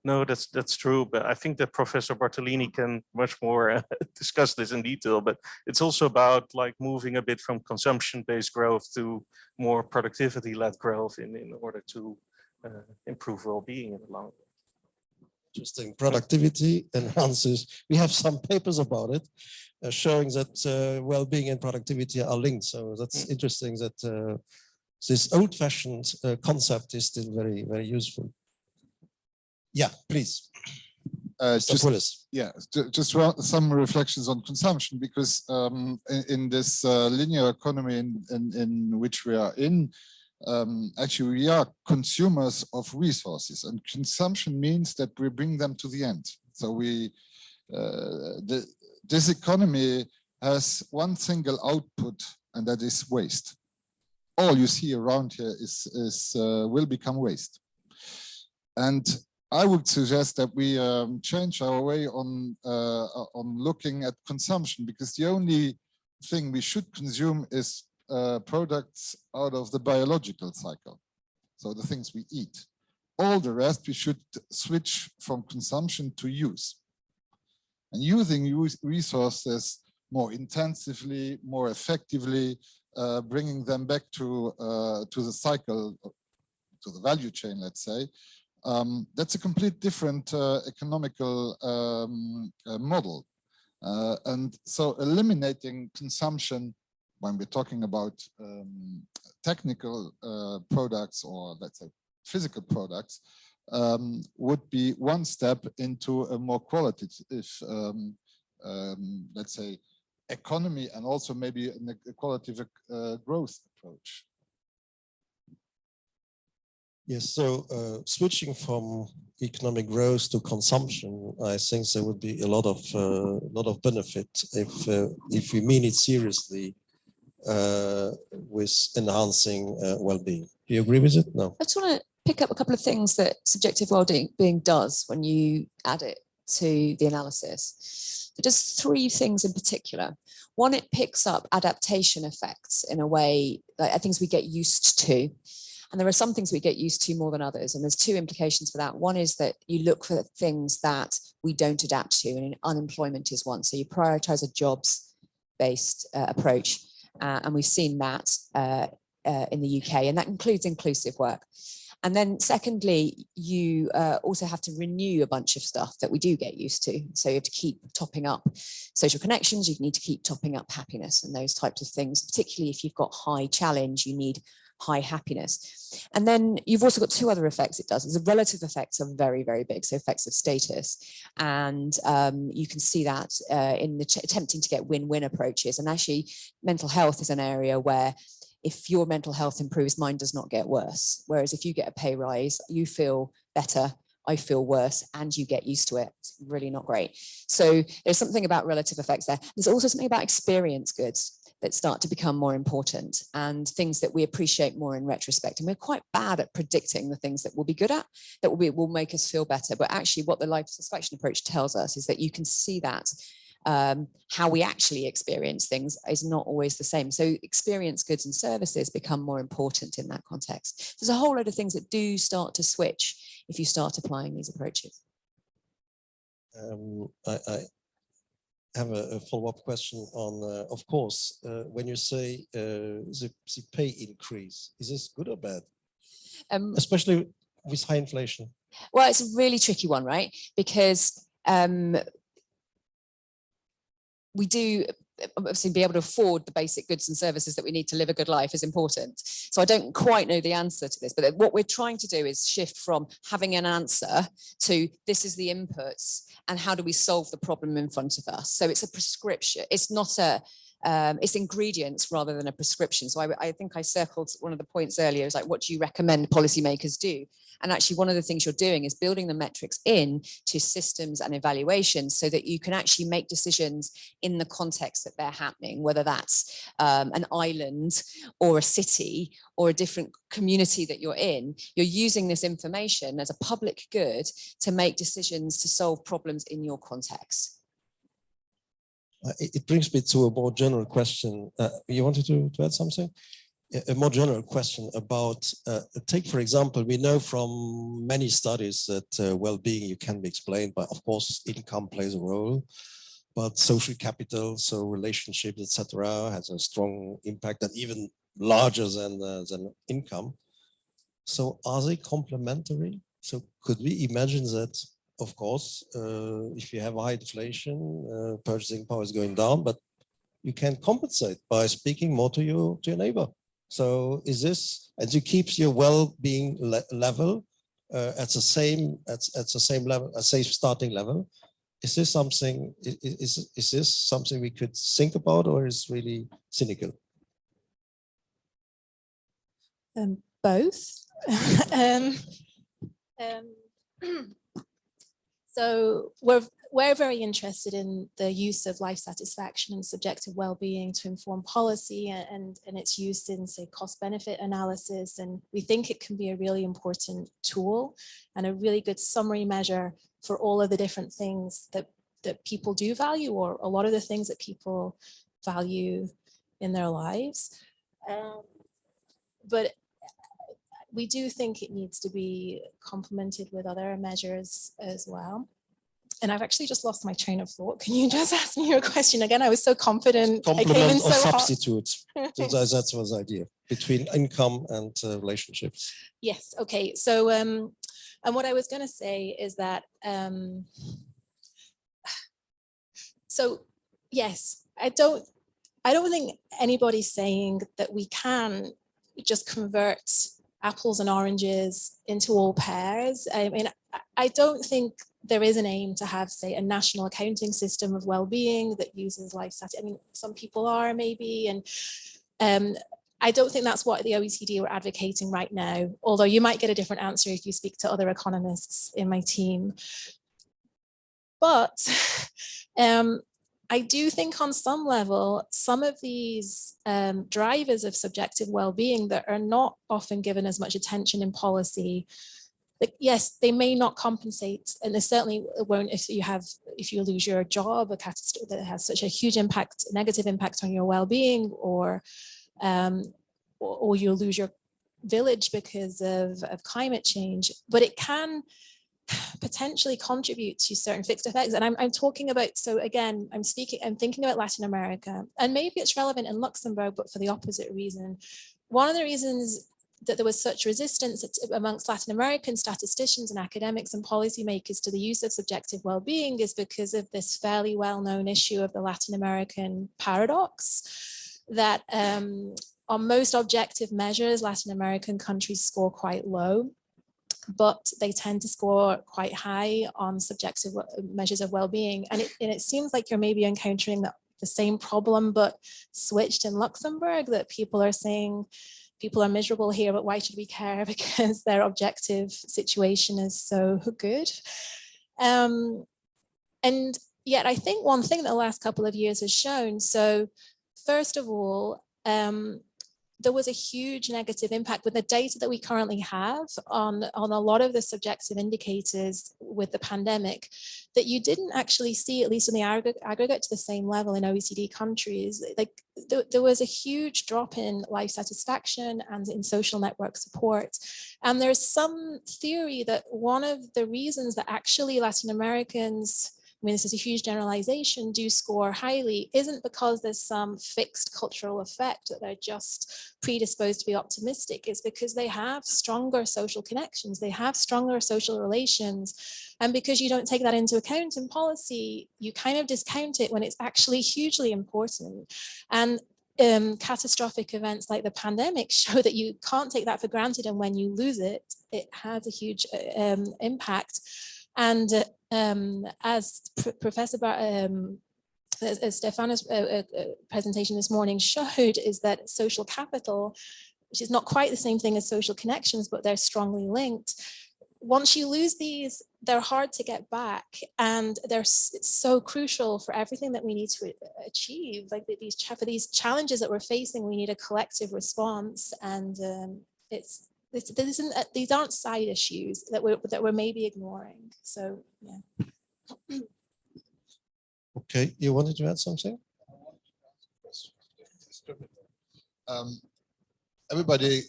No, that's true, but I think that Professor Bartolini can much more discuss this in detail. But it's also about like moving a bit from consumption-based growth to more productivity-led growth in order to improve well-being in the long run. Interesting. Productivity enhances. We have some papers about it showing that well-being and productivity are linked. So that's interesting that this old-fashioned concept is still very, very useful. Yeah, please. Just some reflections on consumption, because in this linear economy in which we are in, actually we are consumers of resources, and consumption means that we bring them to the end. So this economy has one single output, and that is waste. All you see around here will become waste. And I would suggest that we change our way on looking at consumption, because the only thing we should consume is products out of the biological cycle, so the things we eat. All the rest we should switch from consumption to use, and using resources more intensively, more effectively, bringing them back to the cycle, to the value chain, let's say. That's a complete different economical model. And so eliminating consumption when we're talking about technical products, or let's say physical products, would be one step into a more qualitative, let's say, economy, and also maybe a qualitative growth approach. Yes, so switching from economic growth to consumption, I think there would be a lot of benefit if we mean it seriously with enhancing well-being. Do you agree with it? No. I just want to pick up a couple of things that subjective well-being does when you add it to the analysis. It does three things in particular. One, it picks up adaptation effects in a way, like things we get used to. And there are some things we get used to more than others. And there's two implications for that. One is that you look for things that we don't adapt to, and unemployment is one. So you prioritize a jobs-based approach. And we've seen that in the UK, and that includes inclusive work. And then secondly, you also have to renew a bunch of stuff that we do get used to. So you have to keep topping up social connections, you need to keep topping up happiness and those types of things, particularly if you've got high challenge, you need high happiness. And then you've also got two other effects it does. The relative effects are very, very big, so effects of status. And you can see that in the attempting to get win-win approaches. And actually, mental health is an area where if your mental health improves, mine does not get worse. Whereas if you get a pay rise, you feel better, I feel worse, and you get used to it. It's really not great. So there's something about relative effects there. There's also something about experience goods. that start to become more important, and things that we appreciate more in retrospect. And we're quite bad at predicting the things that we'll be good at, that will make us feel better. But actually what the life satisfaction approach tells us is that you can see that how we actually experience things is not always the same. So experience goods and services become more important in that context. There's a whole load of things that do start to switch if you start applying these approaches. I have a follow-up question on, of course, when you say the pay increase, is this good or bad? Especially with high inflation? Well, it's a really tricky one, right? Because we do obviously be able to afford the basic goods and services that we need to live a good life is important. So I don't quite know the answer to this, but what we're trying to do is shift from having an answer to this is the inputs and how do we solve the problem in front of us. So it's a prescription. It's not a, it's ingredients rather than a prescription. So I think I circled one of the points earlier, is like, what do you recommend policymakers do? And actually one of the things you're doing is building the metrics in to systems and evaluations so that you can actually make decisions in the context that they're happening, whether that's an island or a city or a different community that you're in. You're using this information as a public good to make decisions to solve problems in your context. It brings me to a more general question. You wanted to add something? A more general question about, take for example, we know from many studies that well-being can be explained by, of course, income plays a role, but social capital, so relationships, etc., has a strong impact and even larger than income. So are they complementary? So could we imagine that, of course, if you have high inflation, purchasing power is going down, but you can compensate by speaking more to your neighbor. So is this, as you keep your well-being level at the same level, a safe starting level, is this something? Is this something we could think about, or is really cynical? Both. So we're very interested in the use of life satisfaction and subjective well-being to inform policy and its use in, say, cost-benefit analysis. And we think it can be a really important tool and a really good summary measure for all of the different things that people do value, or a lot of the things that people value in their lives. But we do think it needs to be complemented with other measures as well. And I've actually just lost my train of thought. Can you just ask me your question again? I was so confident. Complement or substitute. So that was the idea between income and relationships. Yes. Okay. So, and what I was going to say is that, so yes, I don't think anybody's saying that we can just convert apples and oranges into all pears. I mean, I don't think there is an aim to have, say, a national accounting system of well-being that uses life satisfaction. I mean, some people are maybe, and I don't think that's what the OECD are advocating right now, although you might get a different answer if you speak to other economists in my team. But I do think on some level, some of these drivers of subjective well-being that are not often given as much attention in policy, like, yes, they may not compensate, and they certainly won't if you lose your job, a catastrophe that has such a huge impact, negative impact on your well-being, or you lose your village because of climate change. But it can potentially contribute to certain fixed effects. And I'm talking about, so again, I'm thinking about Latin America, and maybe it's relevant in Luxembourg, but for the opposite reason. One of the reasons that there was such resistance amongst Latin American statisticians and academics and policymakers to the use of subjective well-being is because of this fairly well-known issue of the Latin American paradox, that on most objective measures, Latin American countries score quite low, but they tend to score quite high on subjective measures of well-being. And it seems like you're maybe encountering the same problem, but switched in Luxembourg, that people are saying, people are miserable here, but why should we care? Because their objective situation is so good. And yet I think one thing that the last couple of years has shown, so first of all, there was a huge negative impact with the data that we currently have on a lot of the subjective indicators with the pandemic that you didn't actually see, at least in the aggregate to the same level in OECD countries. Like there was a huge drop in life satisfaction and in social network support. And there's some theory that one of the reasons that actually Latin Americans, I mean, this is a huge generalization, do score highly isn't because there's some fixed cultural effect that they're just predisposed to be optimistic. It's because they have stronger social connections, they have stronger social relations. And because you don't take that into account in policy, you kind of discount it when it's actually hugely important. And catastrophic events like the pandemic show that you can't take that for granted. And when you lose it, it has a huge impact. And as Professor Stefano's presentation this morning showed, is that social capital, which is not quite the same thing as social connections, but they're strongly linked. Once you lose these, they're hard to get back, and it's so crucial for everything that we need to achieve. Like for these challenges that we're facing, we need a collective response, and these aren't side issues that we're maybe ignoring. So yeah. Okay, you wanted to add something? Everybody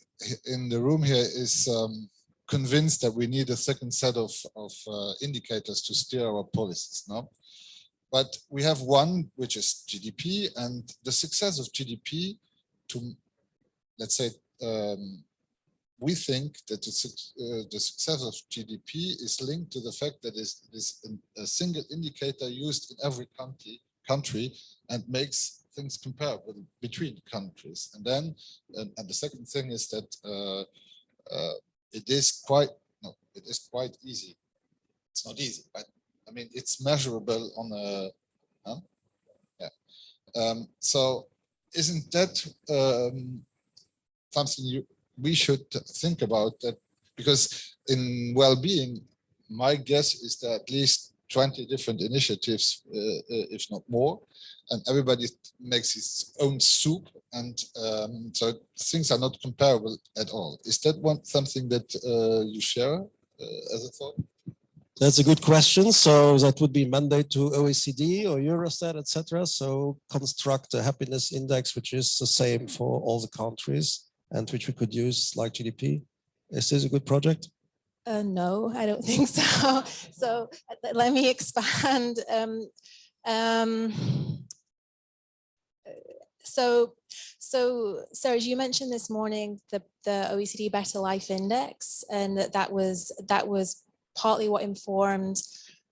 in the room here is convinced that we need a second set of indicators to steer our policies, no? But we have one, which is GDP, and the success of GDP to, let's say, we think that the success of GDP is linked to the fact that it is a single indicator used in every country and makes things comparable between countries. And then, and the second thing is that it is quite easy. It's not easy, but I mean, it's measurable on a, so isn't that something we should think about, that because in well-being, my guess is that at least 20 different initiatives, if not more, and everybody makes his own soup, and so things are not comparable at all. Is that something that you share as a thought? That's a good question. So that would be mandate to OECD or Eurostat, etc. So construct a happiness index, which is the same for all the countries, and which we could use like GDP. Is this a good project? No, I don't think so. So let me expand. So Serge, you mentioned this morning the OECD Better Life Index, and that was partly what informed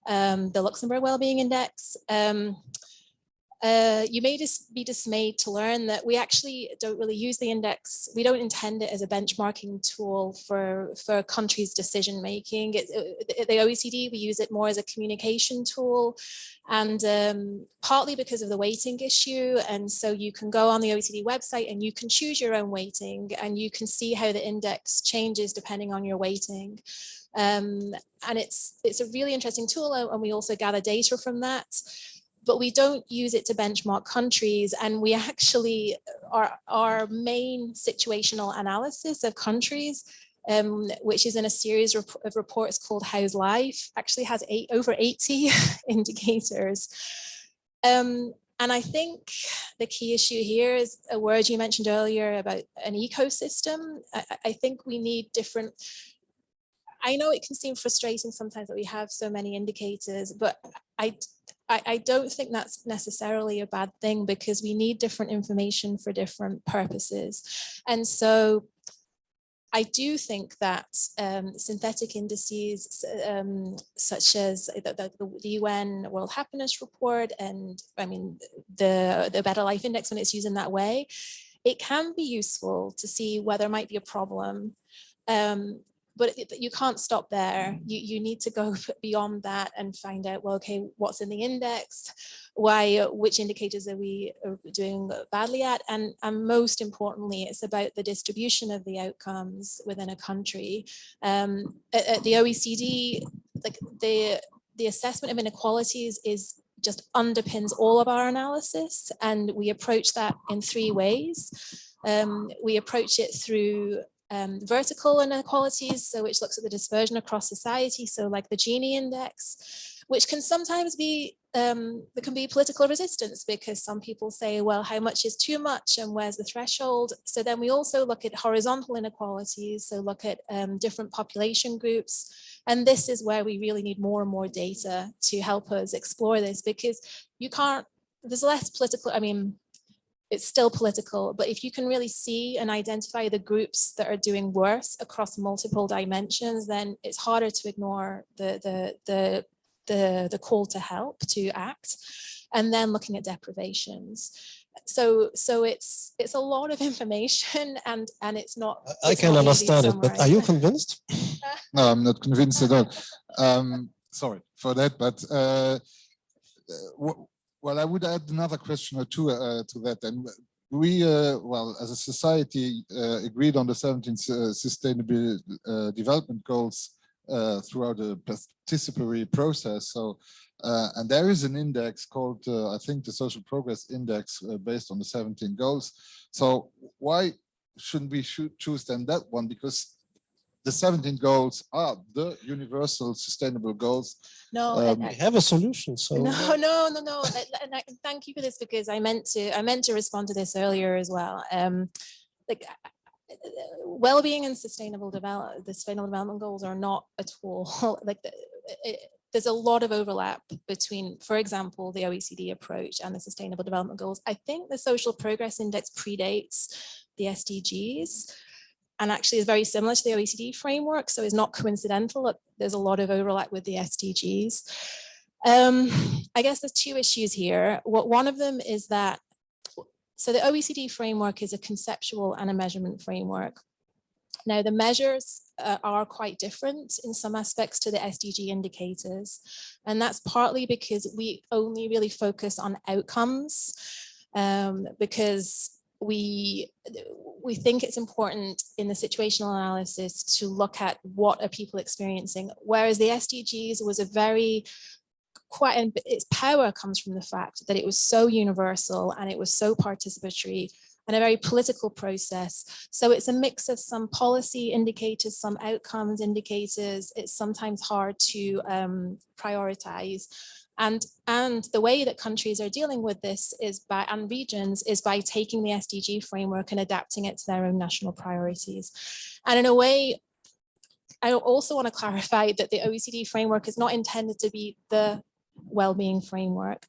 the Luxembourg Wellbeing Index. You may just be dismayed to learn that we actually don't really use the index. We don't intend it as a benchmarking tool for countries' decision making. The OECD, we use it more as a communication tool, and partly because of the weighting issue. And so you can go on the OECD website and you can choose your own weighting, and you can see how the index changes depending on your weighting. And it's a really interesting tool, and we also gather data from that. But we don't use it to benchmark countries, and we actually, our main situational analysis of countries, which is in a series of reports called How's Life, actually has over 80 indicators. And I think the key issue here is a word you mentioned earlier about an ecosystem. I think we need different. I know it can seem frustrating sometimes that we have so many indicators, but I don't think that's necessarily a bad thing, because we need different information for different purposes. And so I do think that synthetic indices such as the UN World Happiness Report, and I mean the Better Life Index, when it's used in that way, it can be useful to see where there might be a problem. But you can't stop there. You need to go beyond that and find out, well, okay, what's in the index? Which indicators are we doing badly at? And most importantly, it's about the distribution of the outcomes within a country. At the OECD, like the assessment of inequalities is just underpins all of our analysis. And we approach that in 3 ways. We approach it through vertical inequalities, so which looks at the dispersion across society, so like the Gini index, which can sometimes be, there can be political resistance because some people say, well, how much is too much and where's the threshold? So then we also look at horizontal inequalities, so look at different population groups. And this is where we really need more and more data to help us explore this, because you can't, there's less political, I mean, it's still political, but if you can really see and identify the groups that are doing worse across multiple dimensions, then it's harder to ignore the call to help, to act, and then looking at deprivations. So it's a lot of information, and it's not. I can understand it, but are you convinced? No, I'm not convinced at all. Sorry for that, but well, I would add another question or two to that. And we, well, as a society, agreed on the 17 Sustainable Development Goals throughout the participatory process. So, and there is an index called, I think, the Social Progress Index based on the 17 goals. So why shouldn't we choose then that one? Because the 17 goals are the universal sustainable goals. No, We have a solution. So no. And thank you for this, because I meant to respond to this earlier as well. Like, well-being and sustainable development goals are not at all like there's a lot of overlap between, for example, the OECD approach and the Sustainable Development Goals. I think the Social Progress Index predates the SDGs, and actually is very similar to the OECD framework. So it's not coincidental that there's a lot of overlap with the SDGs. I guess there's 2 issues here. One of them is that, so the OECD framework is a conceptual and a measurement framework. Now the measures are quite different in some aspects to the SDG indicators. And that's partly because we only really focus on outcomes, because we think it's important in the situational analysis to look at what are people experiencing, whereas the SDGs was a very and its power comes from the fact that it was so universal and it was so participatory and a very political process. So it's a mix of some policy indicators, some outcomes indicators. It's sometimes hard to prioritize. And the way that countries are dealing with this is and regions is by taking the SDG framework and adapting it to their own national priorities. And in a way, I also want to clarify that the OECD framework is not intended to be the well-being framework.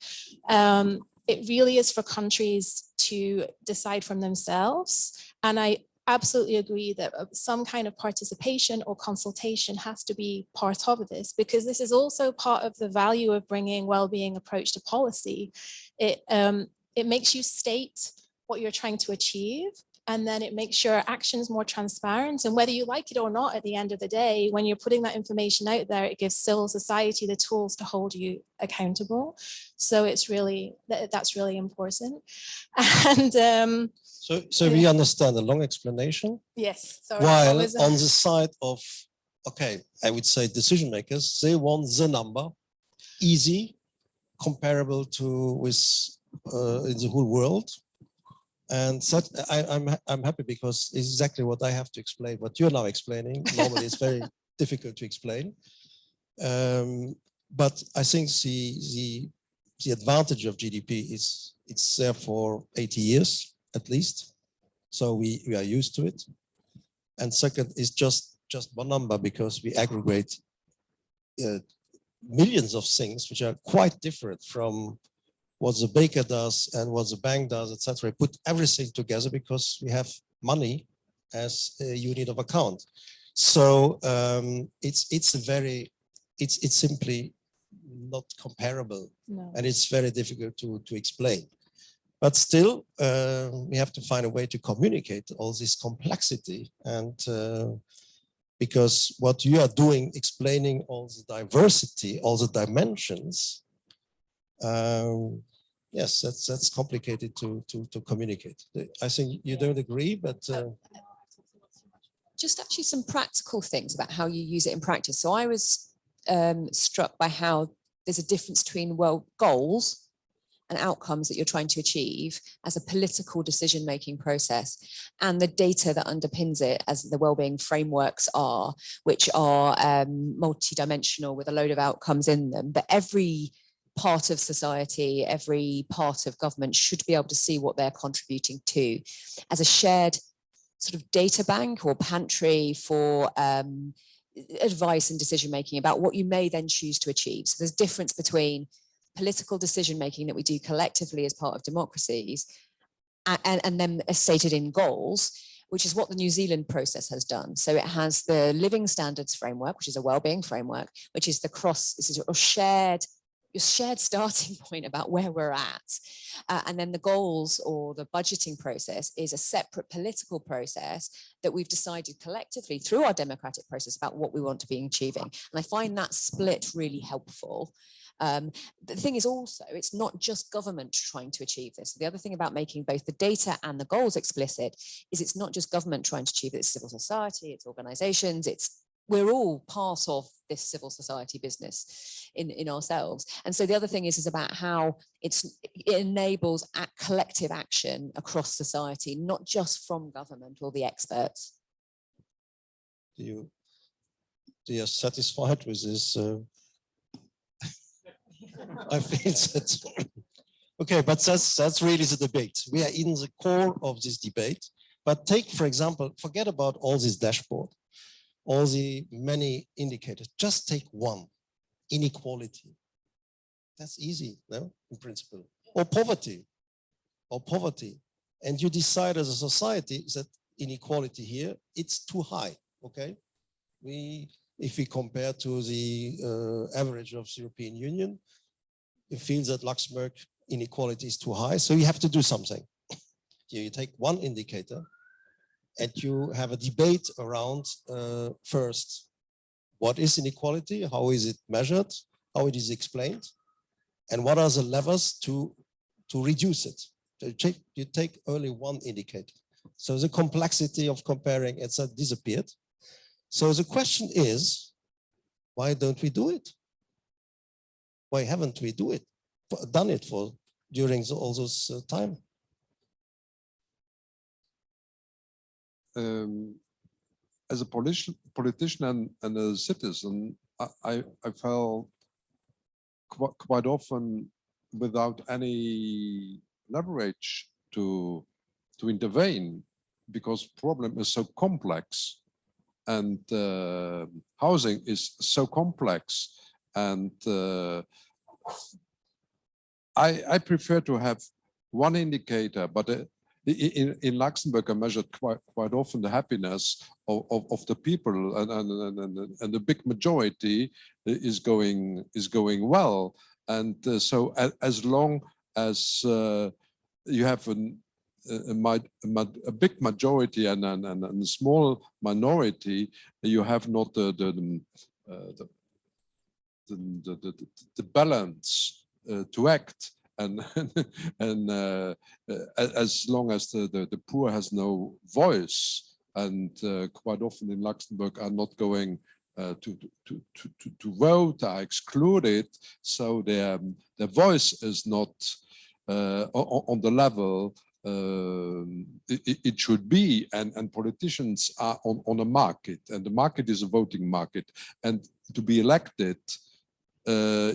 It really is for countries to decide from themselves. And I absolutely agree that some kind of participation or consultation has to be part of this, because this is also part of the value of bringing well-being approach to policy. It makes you state what you're trying to achieve, and then it makes your actions more transparent. And whether you like it or not, at the end of the day, when you're putting that information out there, it gives civil society the tools to hold you accountable. So it's really, that's really important. And so we understand the long explanation. yes. Sorry, while on the side of, okay, I would say decision makers, they want the number, easy, comparable to with in the whole world. And such, I'm happy, because it's exactly what I have to explain, what you're now explaining. Normally it's very difficult to explain. But I think the advantage of GDP is it's there for 80 years at least. So we are used to it. And second is just one number, because we aggregate millions of things which are quite different from what the baker does and what the bank does, etc. Put everything together because we have money as a unit of account. So it's simply not comparable, no. And it's very difficult to explain. But still, we have to find a way to communicate all this complexity, and because what you are doing, explaining all the diversity, all the dimensions. Yes, that's complicated to communicate. I think you don't agree, but just actually some practical things about how you use it in practice. So I was struck by how there's a difference between goals and outcomes that you're trying to achieve as a political decision-making process, and the data that underpins it, as the wellbeing frameworks are, which are multi-dimensional with a load of outcomes in them. But every part of society, every part of government should be able to see what they're contributing to as a shared sort of data bank or pantry for advice and decision-making about what you may then choose to achieve. So there's a difference between political decision-making that we do collectively as part of democracies and then as stated in goals, which is what the New Zealand process has done. So it has the living standards framework, which is a wellbeing framework, which is this is a shared starting point about where we're at. And then the goals or the budgeting process is a separate political process that we've decided collectively through our democratic process about what we want to be achieving. And I find that split really helpful. The thing is also, it's not just government trying to achieve this. The other thing about making both the data and the goals explicit is it's not just government trying to achieve it, it's civil society, it's organizations, we're all part of this civil society business in ourselves. And so the other thing is about how it enables collective action across society, not just from government or the experts. Do you are satisfied with this? I feel that. Okay, but that's really the debate. We are in the core of this debate. But take, for example, forget about all this dashboard, all the many indicators. Just take one: inequality. That's easy, no? In principle, or poverty, and you decide as a society that inequality here it's too high. Okay, if we compare to the average of the European Union, it feels that Luxembourg inequality is too high, so you have to do something. You take one indicator and you have a debate around first, what is inequality, how is it measured, how it is explained, and what are the levers to reduce it. So you take only one indicator. So the complexity of comparing it's disappeared. So the question is, why don't we do it? Why haven't we done it during all this time? As a politician and a citizen, I felt quite often without any leverage to intervene, because problem is so complex, and housing is so complex, and I prefer to have one indicator, but in Luxembourg I measured quite often the happiness of the people, and the big majority is going well, and so as long as you have a big majority and a small minority, you have not the balance to act, and as long as the poor has no voice, and quite often in Luxembourg are not going to vote, are excluded, so their voice is not on the level it should be, and politicians are on a market, and the market is a voting market, and to be elected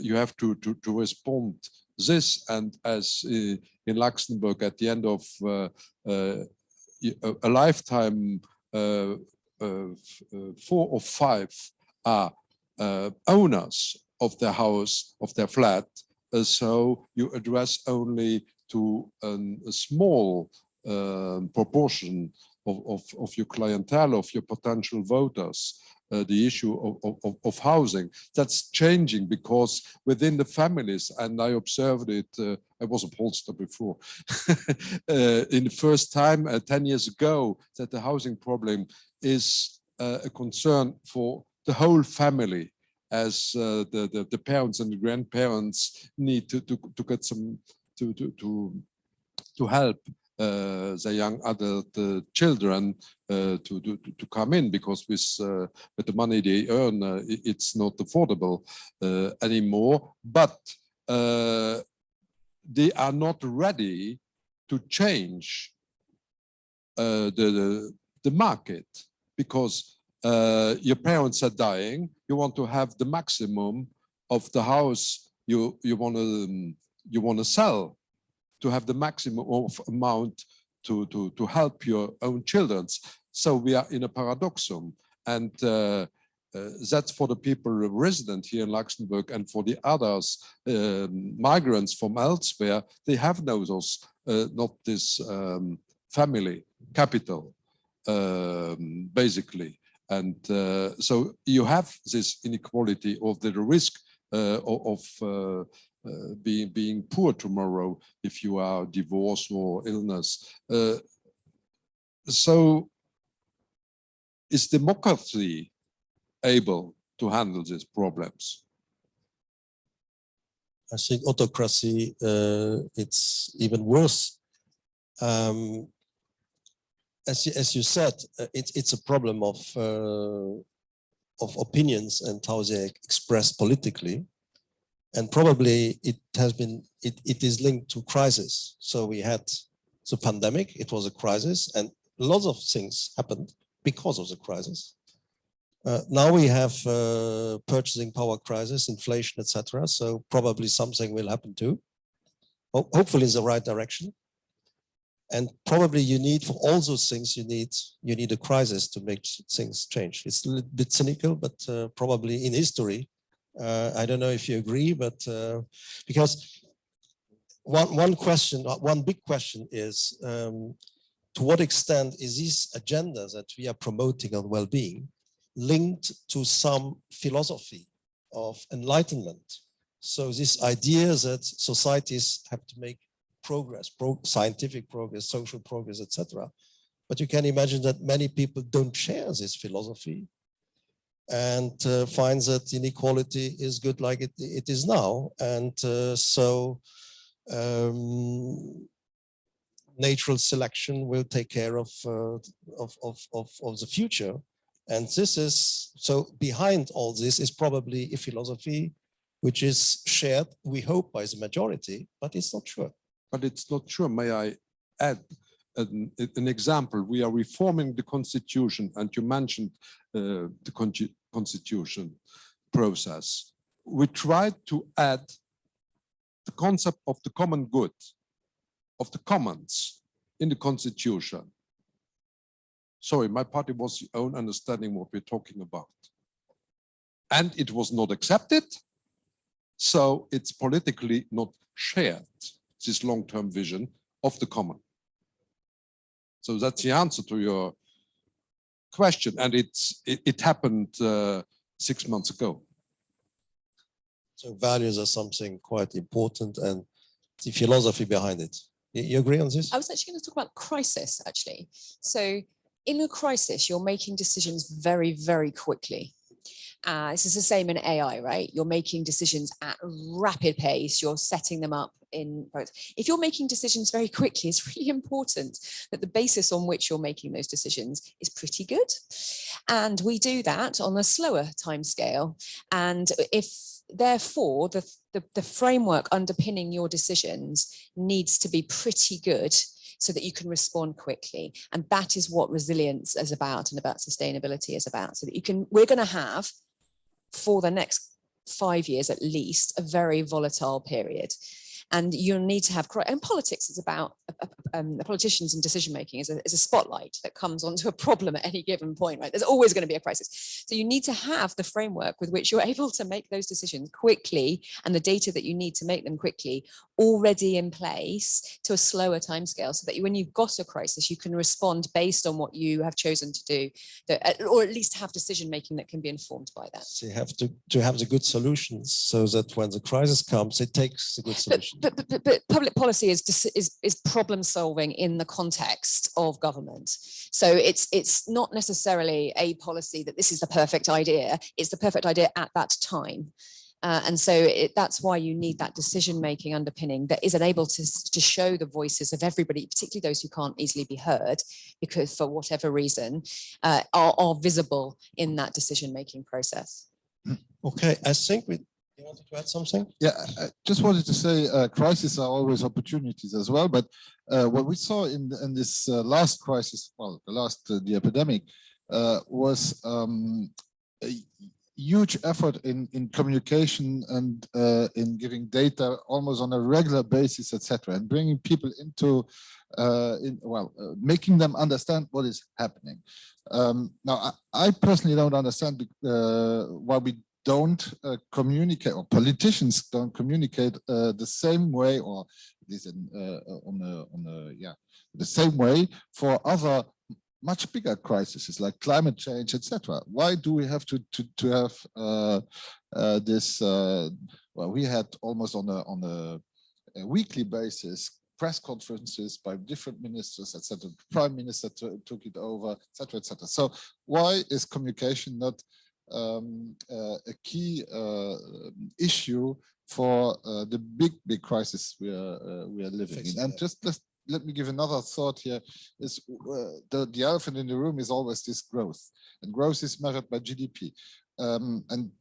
you have to respond this, and as in Luxembourg at the end of a lifetime 4 or 5 are owners of their house, of their flat, so you address only to a small proportion of your clientele, of your potential voters, the issue of housing. That's changing, because within the families, and I observed it, I was a pollster before, in the first time 10 years ago, that the housing problem is a concern for the whole family, as the parents and the grandparents need to get some to help the young adult children to come in, because with the money they earn, it's not affordable anymore. But they are not ready to change the market, because your parents are dying. You want to have the maximum of the house you want to sell, to have the maximum of amount to help your own children. So we are in a paradoxum, and that's for the people resident here in Luxembourg, and for the others, migrants from elsewhere. They have not this family capital, basically. And so you have this inequality of the risk of being poor tomorrow if you are divorced or illness. So is democracy able to handle these problems? I think autocracy, it's even worse. As you said, it's a problem of opinions and how they express politically, and probably it is linked to crisis. So we had the pandemic; it was a crisis, and lots of things happened because of the crisis. Now we have purchasing power crisis, inflation, etc. So probably something will happen too. Hopefully, in the right direction. And probably you need, for all those things, you need a crisis to make things change. It's a little bit cynical, but probably in history, I don't know if you agree, but because one big question is, to what extent is this agenda that we are promoting on well-being linked to some philosophy of enlightenment? So this idea that societies have to make progress, scientific progress, social progress, etc. But you can imagine that many people don't share this philosophy and find that inequality is good like it is now. And so natural selection will take care of the future. And this is, so behind all this is probably a philosophy which is shared, we hope, by the majority, but it's not sure. But it's not sure. May I add an example? We are reforming the constitution, and you mentioned the constitution process. We tried to add the concept of the common good, of the commons in the constitution. Sorry, my party was the own understanding what we're talking about. And it was not accepted. So it's politically not shared, this long-term vision of the common. So that's the answer to your question, and it happened 6 months ago. So values are something quite important, and the philosophy behind it. You agree on this? I was actually going to talk about crisis, actually. So in a crisis, you're making decisions very, very quickly. This is the same in AI, right? You're making decisions at rapid pace. You're setting them up in both. If you're making decisions very quickly, it's really important that the basis on which you're making those decisions is pretty good. And we do that on a slower timescale. And if therefore the framework underpinning your decisions needs to be pretty good so that you can respond quickly. And that is what resilience is about and about sustainability is about. So that you can, we're going to have, for the next 5 years at least, a very volatile period. And you'll need to have, and politics is about, politicians and decision making is a spotlight that comes onto a problem at any given point, right? There's always going to be a crisis. So you need to have the framework with which you're able to make those decisions quickly, and the data that you need to make them quickly already in place to a slower timescale, so that when you've got a crisis, you can respond based on what you have chosen to do, or at least have decision making that can be informed by that. So you have to have the good solutions, so that when the crisis comes, it takes the good solution. But public policy is problem solving in the context of government. So it's not necessarily a policy that this is the perfect idea. It's the perfect idea at that time. And so that's why you need that decision-making underpinning that is able to show the voices of everybody, particularly those who can't easily be heard because for whatever reason are visible in that decision-making process. Okay, I think you wanted to add something? Yeah, I just wanted to say crises are always opportunities as well. But what we saw in this last crisis, well, the epidemic, was a huge effort in communication and in giving data almost on a regular basis, etc., and bringing people into, making them understand what is happening. Now, I personally don't understand why we don't communicate, or politicians don't communicate the same way, or this the same way for other much bigger crises like climate change, etc. Why do we have to have this? Well, we had almost on a weekly basis press conferences by different ministers, etc. The Prime Minister took it over, etc., etc. So why is communication not a key issue for the big crisis we are living in? And just let me give another thought here. Is the elephant in the room is always this growth, and growth is measured by GDP. And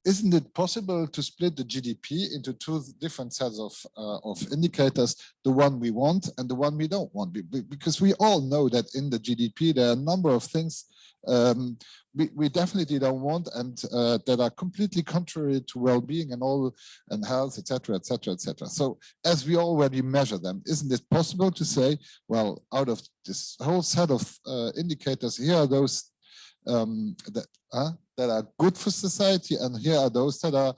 isn't it possible to split the GDP into two different sets of indicators, the one we want and the one we don't want? Because we all know that in the GDP there are a number of things we definitely don't want, and that are completely contrary to well-being and health, etc., etc., etc. So as we already measure them, isn't it possible to say, well, out of this whole set of indicators, here are those that are good for society, and here are those that are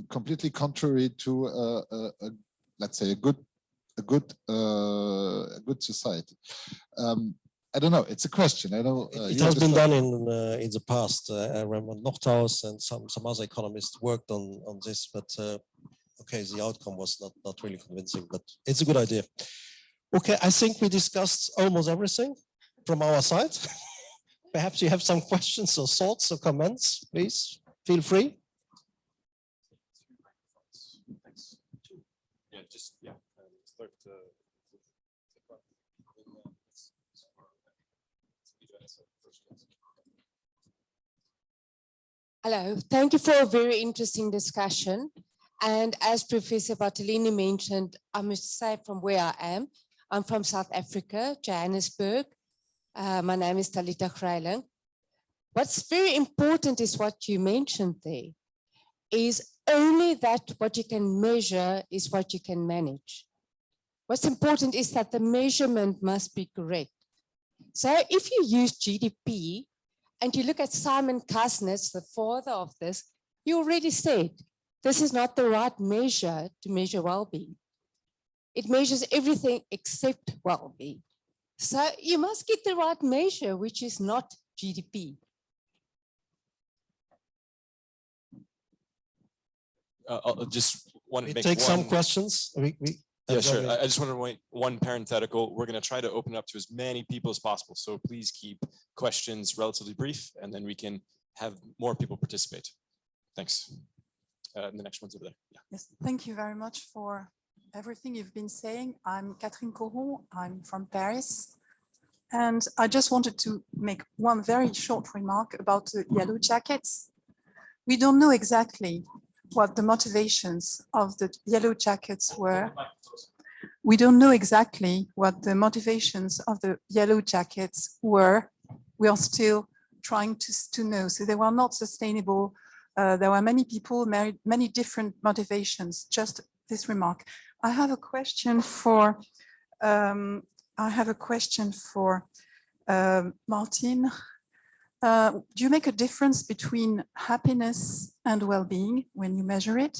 completely contrary to let's say a good society. I don't know. It's a question. I know it has been done in the past. I remember Nordhaus and some other economists worked on this, but okay, the outcome was not really convincing. But it's a good idea. Okay, I think we discussed almost everything from our side. Perhaps you have some questions or thoughts or comments. Please feel free. Thanks. Yeah, just yeah. Start. Hello, thank you for a very interesting discussion. And as Professor Bartolini mentioned, I must say from where I am, I'm from South Africa, Johannesburg. My name is Talita Greiling. What's very important is what you mentioned there, is only that what you can measure is what you can manage. What's important is that the measurement must be correct. So if you use GDP, and you look at Simon Kuznets, the father of this, you already said, this is not the right measure to measure well-being. It measures everything except well-being. So you must get the right measure, which is not GDP. I'll just want to make take some questions. Yeah, sure. I just want to make one parenthetical. We're going to try to open up to as many people as possible. So please keep questions relatively brief, and then we can have more people participate. Thanks. And the next one's over there. Yeah. Yes, thank you very much for everything you've been saying. I'm Katherine. I'm from Paris. And I just wanted to make one very short remark about the yellow jackets. We don't know exactly what the motivations of the yellow jackets were. We don't know exactly what the motivations of the yellow jackets were. We are still trying to know. So they were not sustainable. There were many people, many different motivations. Just this remark. I have a question for Martijn. Do you make a difference between happiness and well-being when you measure it?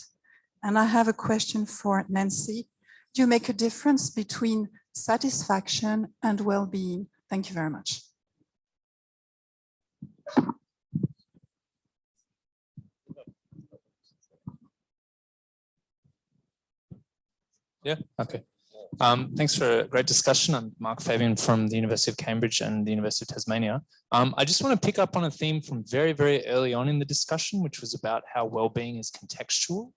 And I have a question for Nancy. Do you make a difference between satisfaction and well-being? Thank you very much. Yeah, okay. Thanks for a great discussion. I'm Marque from the University of Cambridge and the University of Tasmania. I just want to pick up on a theme from very, very early on in the discussion, which was about how well-being is contextual.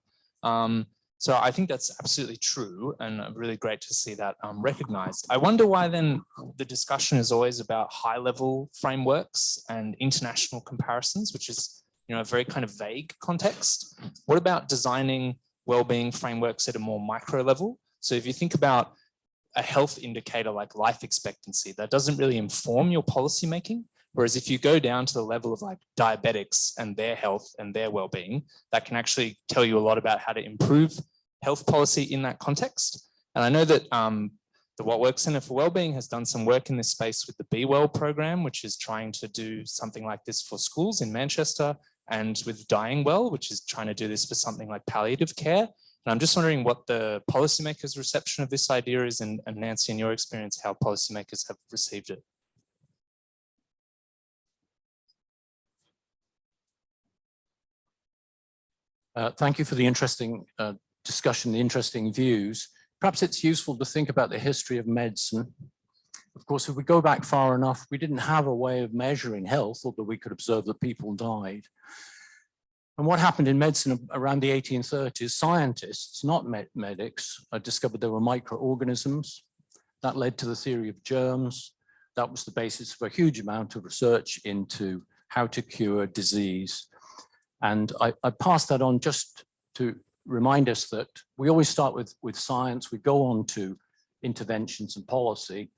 So I think that's absolutely true, and really great to see that recognized. I wonder why then the discussion is always about high-level frameworks and international comparisons, which is, you know, a very kind of vague context. What about designing well-being frameworks at a more micro level? So if you think about a health indicator like life expectancy, that doesn't really inform your policy making. Whereas if you go down to the level of like diabetics and their health and their well-being, that can actually tell you a lot about how to improve health policy in that context. And I know that the What Works Centre for Wellbeing has done some work in this space with the Be Well program, which is trying to do something like this for schools in Manchester, and with Dying Well, which is trying to do this for something like palliative care. And I'm just wondering what the policymakers' reception of this idea is, and Nancy, in your experience, how policymakers have received it. Thank you for the interesting discussion, the interesting views. Perhaps it's useful to think about the history of medicine. Of course, if we go back far enough, we didn't have a way of measuring health, although we could observe that people died. And what happened in medicine around the 1830s, scientists, not medics, discovered there were microorganisms. That led to the theory of germs. That was the basis for a huge amount of research into how to cure disease. And I pass that on just to remind us that we always start with science, we go on to interventions and policy.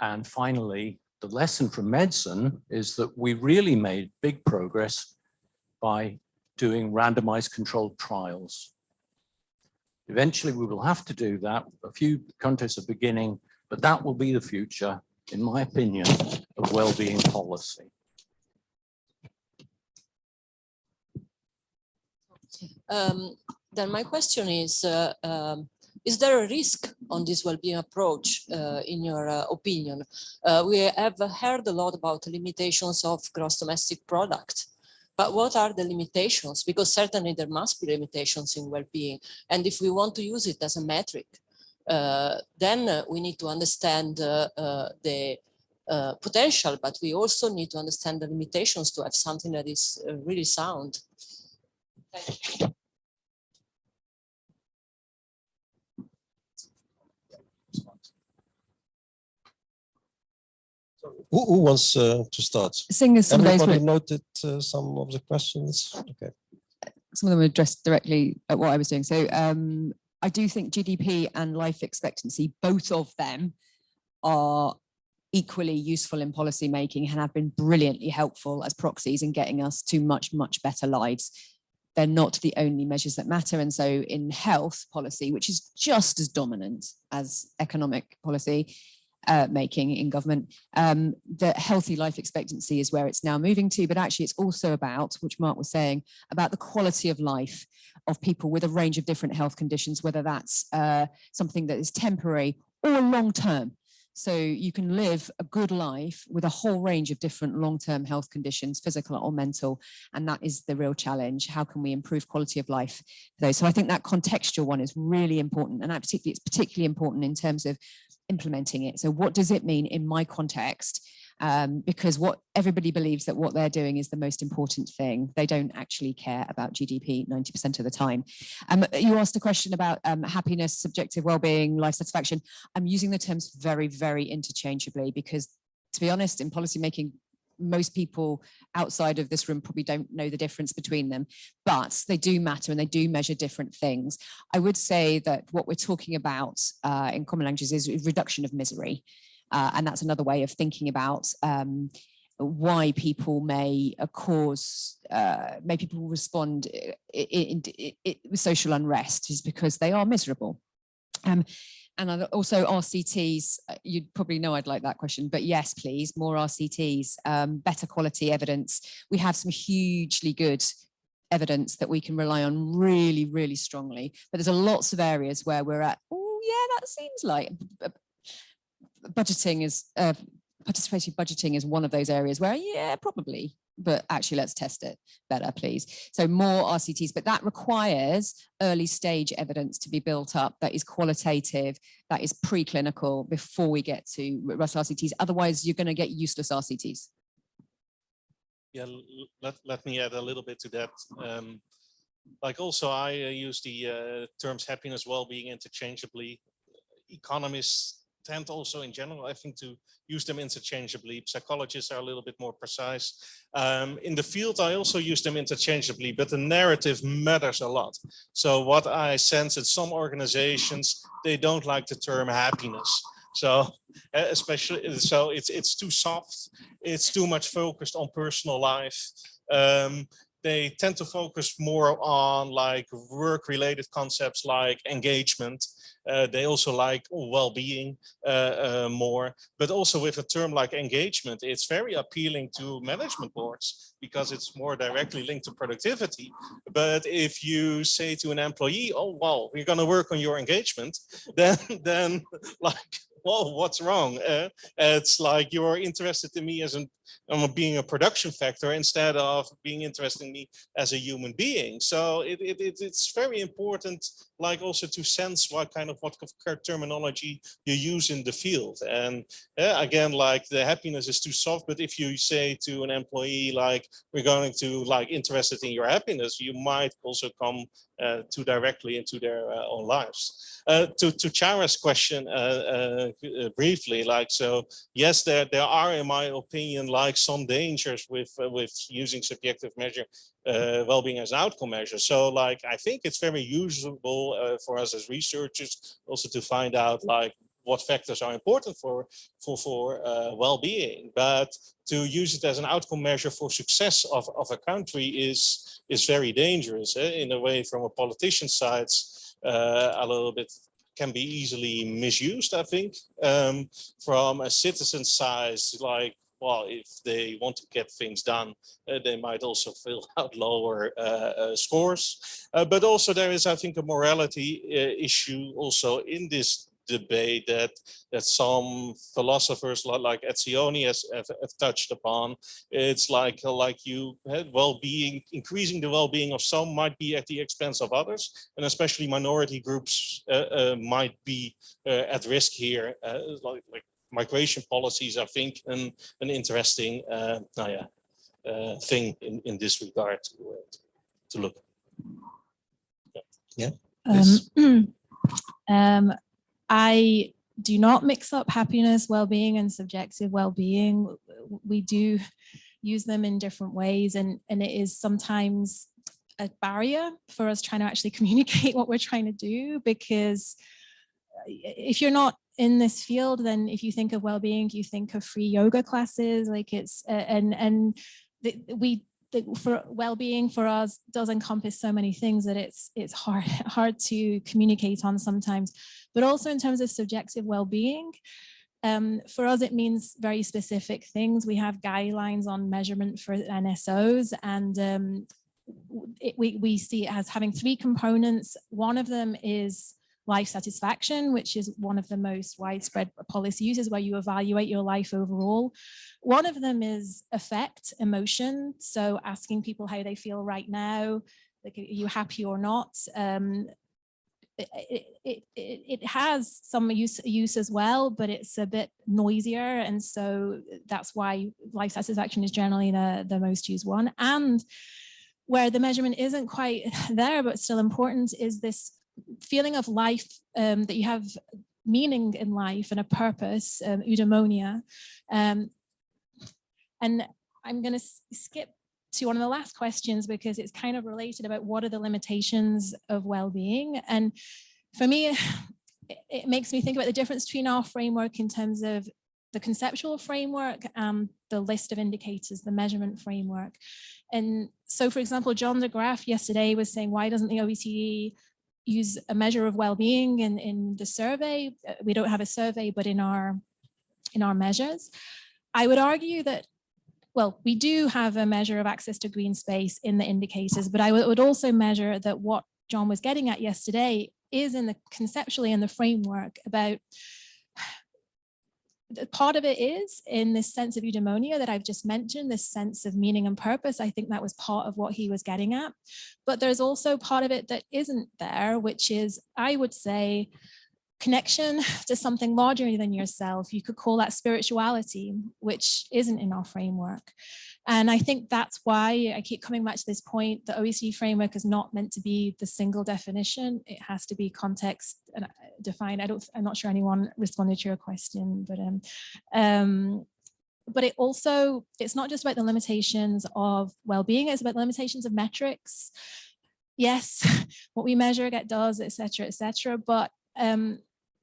And finally, the lesson from medicine is that we really made big progress by doing randomized controlled trials. Eventually, we will have to do that. A few countries are beginning, but that will be the future, in my opinion, of well-being policy. Then my question is there a risk on this well-being approach, in your opinion? We have heard a lot about limitations of gross domestic product, but what are the limitations? Because certainly there must be limitations in well-being. And if we want to use it as a metric, then we need to understand the potential, but we also need to understand the limitations to have something that is really sound. Thank you. Who wants to start? Everybody noted some of the questions. Okay. Some of them are addressed directly at what I was doing. So I do think GDP and life expectancy, both of them are equally useful in policy making and have been brilliantly helpful as proxies in getting us to much, much better lives. They're not the only measures that matter. And so in health policy, which is just as dominant as economic policy making in government, the healthy life expectancy is where it's now moving to, but actually it's also about, which Mark was saying, about the quality of life of people with a range of different health conditions, whether that's something that is temporary or long-term. So you can live a good life with a whole range of different long-term health conditions, physical or mental, and that is the real challenge. How can we improve quality of life for those? So I think that contextual one is really important, and it's particularly important in terms of implementing it. So what does it mean in my context? Because what everybody believes that what they're doing is the most important thing. They don't actually care about GDP 90% of the time. You asked a question about happiness, subjective well-being, life satisfaction. I'm using the terms very, very interchangeably because, to be honest, in policymaking, most people outside of this room probably don't know the difference between them, but they do matter and they do measure different things. I would say that what we're talking about in common languages is reduction of misery. And that's another way of thinking about why people may people respond with social unrest is because they are miserable. And also RCTs, you'd probably know I'd like that question, but yes, please, more RCTs, better quality evidence. We have some hugely good evidence that we can rely on really, really strongly, but there's lots of areas where we're at, oh yeah, that seems like, budgeting is participatory budgeting is one of those areas where, yeah, probably, but actually let's test it better, please. So more RCTs, but that requires early stage evidence to be built up that is qualitative, that is preclinical before we get to robust RCTs. Otherwise, you're going to get useless RCTs. Yeah, let me add a little bit to that. Like also, I use the terms happiness, well-being interchangeably. Economists tend also in general, I think, to use them interchangeably. Psychologists are a little bit more precise. In the field, I also use them interchangeably, but the narrative matters a lot. So what I sense in some organizations, they don't like the term happiness. So especially, so it's too soft. It's too much focused on personal life. They tend to focus more on like work-related concepts like engagement. They also like well-being more, but also with a term like engagement, it's very appealing to management boards because it's more directly linked to productivity. But if you say to an employee, oh, well, we're going to work on your engagement, then like, well, what's wrong? It's like you're interested in me as being a production factor instead of being interested in me as a human being. So it's very important, like also to sense what kind of terminology you use in the field. And again, like the happiness is too soft, but if you say to an employee, like, we're going to like interested in your happiness, you might also come too directly into their own lives. To Chara's question, briefly, like, so yes, there are, in my opinion, like some dangers with using subjective measure well-being as an outcome measure. So like, I think it's very usable for us as researchers also to find out like what factors are important for well-being, but to use it as an outcome measure for success of a country is very dangerous. In a way, from a politician's side, a little bit can be easily misused, I think. From a citizen's side, like, well, if they want to get things done, they might also fill out lower scores. But also there is, I think, a morality issue also in this debate that some philosophers like Etzioni have touched upon. It's like you had well-being, increasing the well-being of some might be at the expense of others, and especially minority groups might be at risk here. Like migration policies, I think, an interesting thing in this regard to look. Yeah. I do not mix up happiness, well-being, and subjective well-being. We do use them in different ways, and it is sometimes a barrier for us trying to actually communicate what we're trying to do, because if you're not in this field, then if you think of well-being, you think of free yoga classes, like it's for well-being for us does encompass so many things that it's hard to communicate on sometimes. But also in terms of subjective well-being, for us it means very specific things. We have guidelines on measurement for NSOs, and we see it as having three components. One of them is life satisfaction, which is one of the most widespread policy uses, where you evaluate your life overall. One of them is affect, emotion. So asking people how they feel right now, like, are you happy or not? It has some use as well, but it's a bit noisier. And so that's why life satisfaction is generally the most used one. And where the measurement isn't quite there, but still important, is this feeling of life, that you have meaning in life and a purpose, eudaimonia. And I'm going to skip to one of the last questions because it's kind of related about what are the limitations of well-being. And for me, it makes me think about the difference between our framework in terms of the conceptual framework and the list of indicators, the measurement framework. And so, for example, John de Graaf yesterday was saying, why doesn't the OECD use a measure of well-being in the survey? We don't have a survey, but in our measures. I would argue that, well, we do have a measure of access to green space in the indicators, but I would also measure that what John was getting at yesterday is conceptually in the framework about part of it is in this sense of eudaimonia that I've just mentioned, this sense of meaning and purpose. I think that was part of what he was getting at. But there's also part of it that isn't there, which is, I would say, connection to something larger than yourself. You could call that spirituality, which isn't in our framework. And I think that's why I keep coming back to this point. The OECD framework is not meant to be the single definition. It has to be context defined. I'm not sure anyone responded to your question, but it also, it's not just about the limitations of well-being, it's about the limitations of metrics. Yes, what we measure, it does, et cetera, but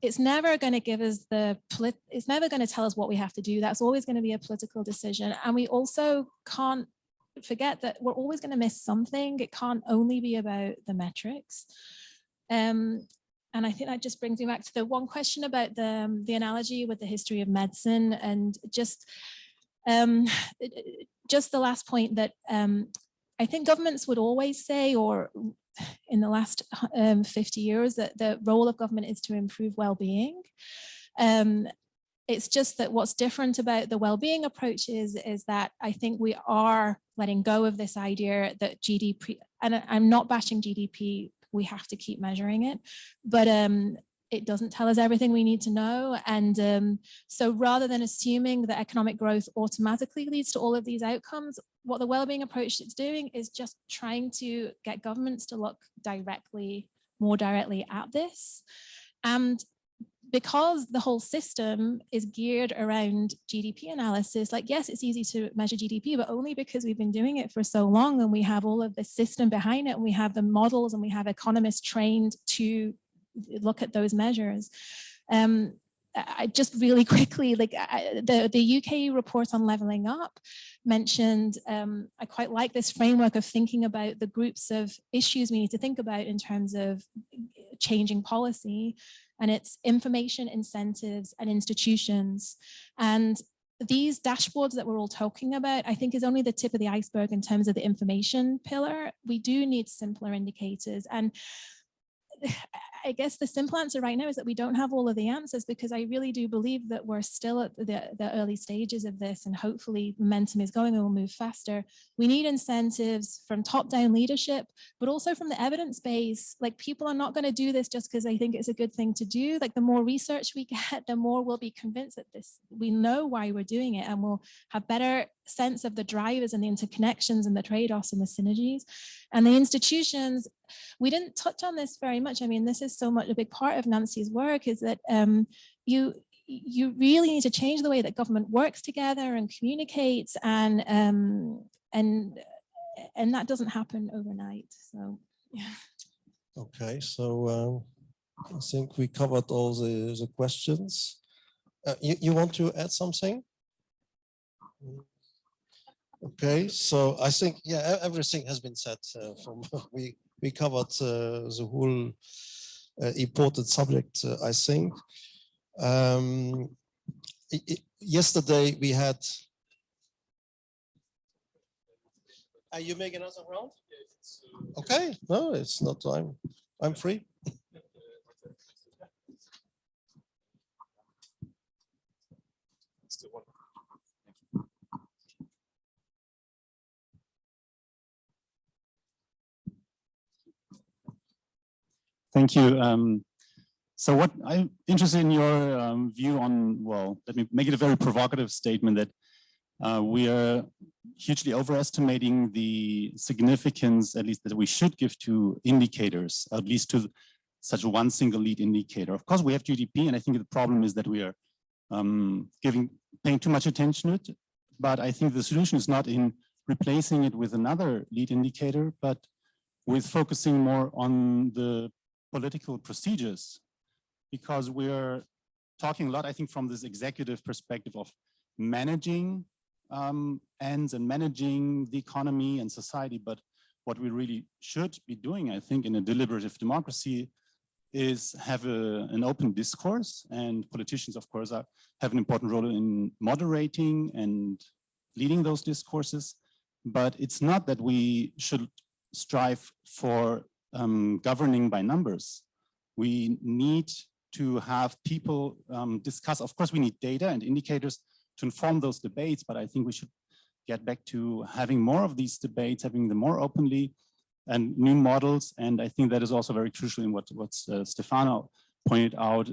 it's never going to give us it's never going to tell us what we have to do. That's always going to be a political decision. And we also can't forget that we're always going to miss something. It can't only be about the metrics. And I think that just brings me back to the one question about the analogy with the history of medicine, and just the last point that I think governments would always say, or in the last 50 years, that the role of government is to improve well-being. It's just that what's different about the well-being approach is that I think we are letting go of this idea that GDP, and I'm not bashing GDP, we have to keep measuring it, but it doesn't tell us everything we need to know. And so rather than assuming that economic growth automatically leads to all of these outcomes, what the wellbeing approach is doing is just trying to get governments to look more directly at this. And because the whole system is geared around GDP analysis, like, yes, it's easy to measure GDP, but only because we've been doing it for so long and we have all of the system behind it, and we have the models, and we have economists trained to look at those measures. I just really quickly, like the UK report on levelling up mentioned, I quite like this framework of thinking about the groups of issues we need to think about in terms of changing policy, and it's information, incentives, and institutions. And these dashboards that we're all talking about, I think, is only the tip of the iceberg in terms of the information pillar. We do need simpler indicators. And I guess the simple answer right now is that we don't have all of the answers, because I really do believe that we're still at the early stages of this, and hopefully momentum is going and we'll move faster. We need incentives from top-down leadership, but also from the evidence base. Like, people are not going to do this just because they think it's a good thing to do. Like, the more research we get, the more we'll be convinced that we know why we're doing it, and we'll have better sense of the drivers and the interconnections and the trade-offs and the synergies. And the institutions, we didn't touch on this very much. I mean, this is so much a big part of Nancy's work, is that you really need to change the way that government works together and communicates, and that doesn't happen overnight. So yeah. Okay, so I think we covered all the questions. You want to add something? Okay, so I think, yeah, everything has been said. We covered the whole important subject, I think. Yesterday we had. Are you making another round? Okay, no, it's not time. I'm free. Thank you. So what I'm interested in your view on, well, let me make it a very provocative statement that we are hugely overestimating the significance, at least that we should give to indicators, at least to such one single lead indicator. Of course, we have GDP, and I think the problem is that we are paying too much attention to it. But I think the solution is not in replacing it with another lead indicator, but with focusing more on the political procedures, because we're talking a lot, I think, from this executive perspective of managing ends and managing the economy and society. But what we really should be doing, I think, in a deliberative democracy is have an open discourse, and politicians, of course, have an important role in moderating and leading those discourses. But it's not that we should strive for governing by numbers. We need to have people discuss. Of course, we need data and indicators to inform those debates, but I think we should get back to having more of these debates, having them more openly, and new models. And I think that is also very crucial in what Stefano pointed out.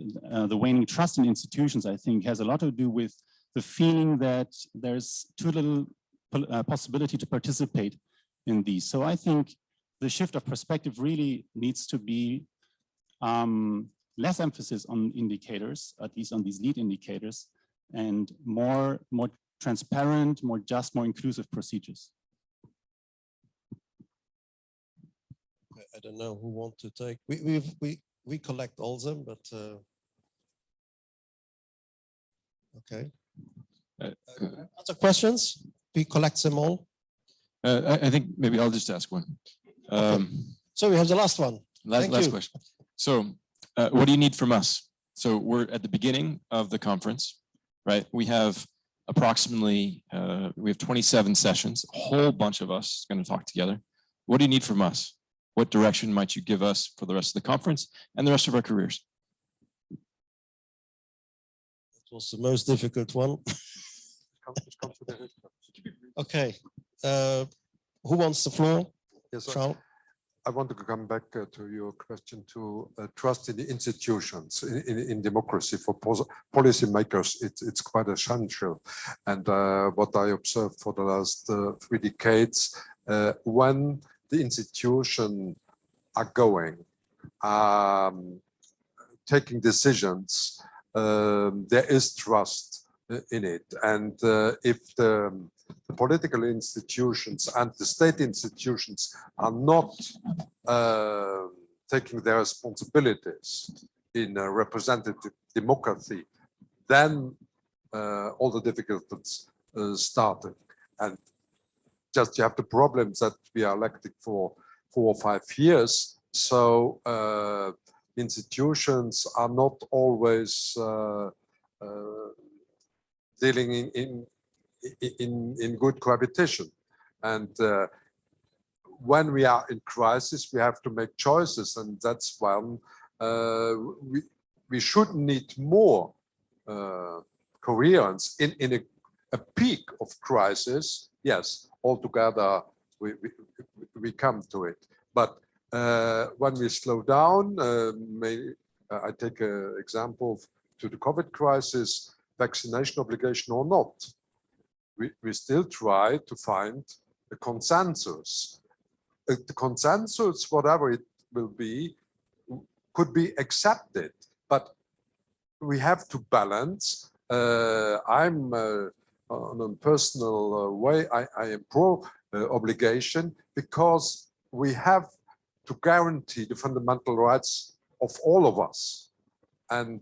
The waning trust in institutions, I think, has a lot to do with the feeling that there's too little possibility to participate in these. So I think the shift of perspective really needs to be less emphasis on indicators, at least on these lead indicators, and more transparent, more just, more inclusive procedures. I don't know who want to take. We collect all of them, but okay. Other questions? We collect them all. I think maybe I'll just ask one. Okay. So we have the last one. Last question. So what do you need from us? So we're at the beginning of the conference, right? We have approximately, we have 27 sessions, a whole bunch of us going to talk together. What do you need from us? What direction might you give us for the rest of the conference and the rest of our careers? That was the most difficult one. Okay. Who wants the floor? Yes, Charles? I want to come back to your question to trust in the institutions in democracy for policymakers. It's quite essential. And what I observed for the last 3 decades, when the institutions are going, taking decisions, there is trust in it. And if the political institutions and the state institutions are not taking their responsibilities in a representative democracy, then all the difficulties started. And just you have the problems that we are elected for 4 or 5 years. So institutions are not always dealing in good cohabitation. And when we are in crisis, we have to make choices. And that's when we should need more coherence in a peak of crisis. Yes, altogether we come to it. But when we slow down, I take an example to the COVID crisis, vaccination obligation or not, we still try to find a consensus. The consensus, whatever it will be, could be accepted, but we have to balance. I'm on a personal way, I am pro obligation, because we have to guarantee the fundamental rights of all of us. And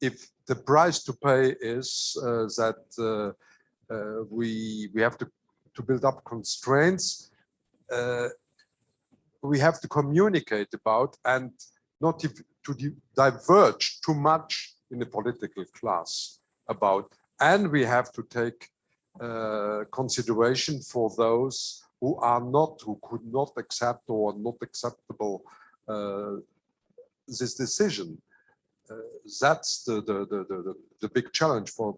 if the price to pay is that we have to build up constraints, we have to communicate about and not to diverge too much in the political class about. And we have to take consideration for those who could not accept or not acceptable this decision. That's the big challenge for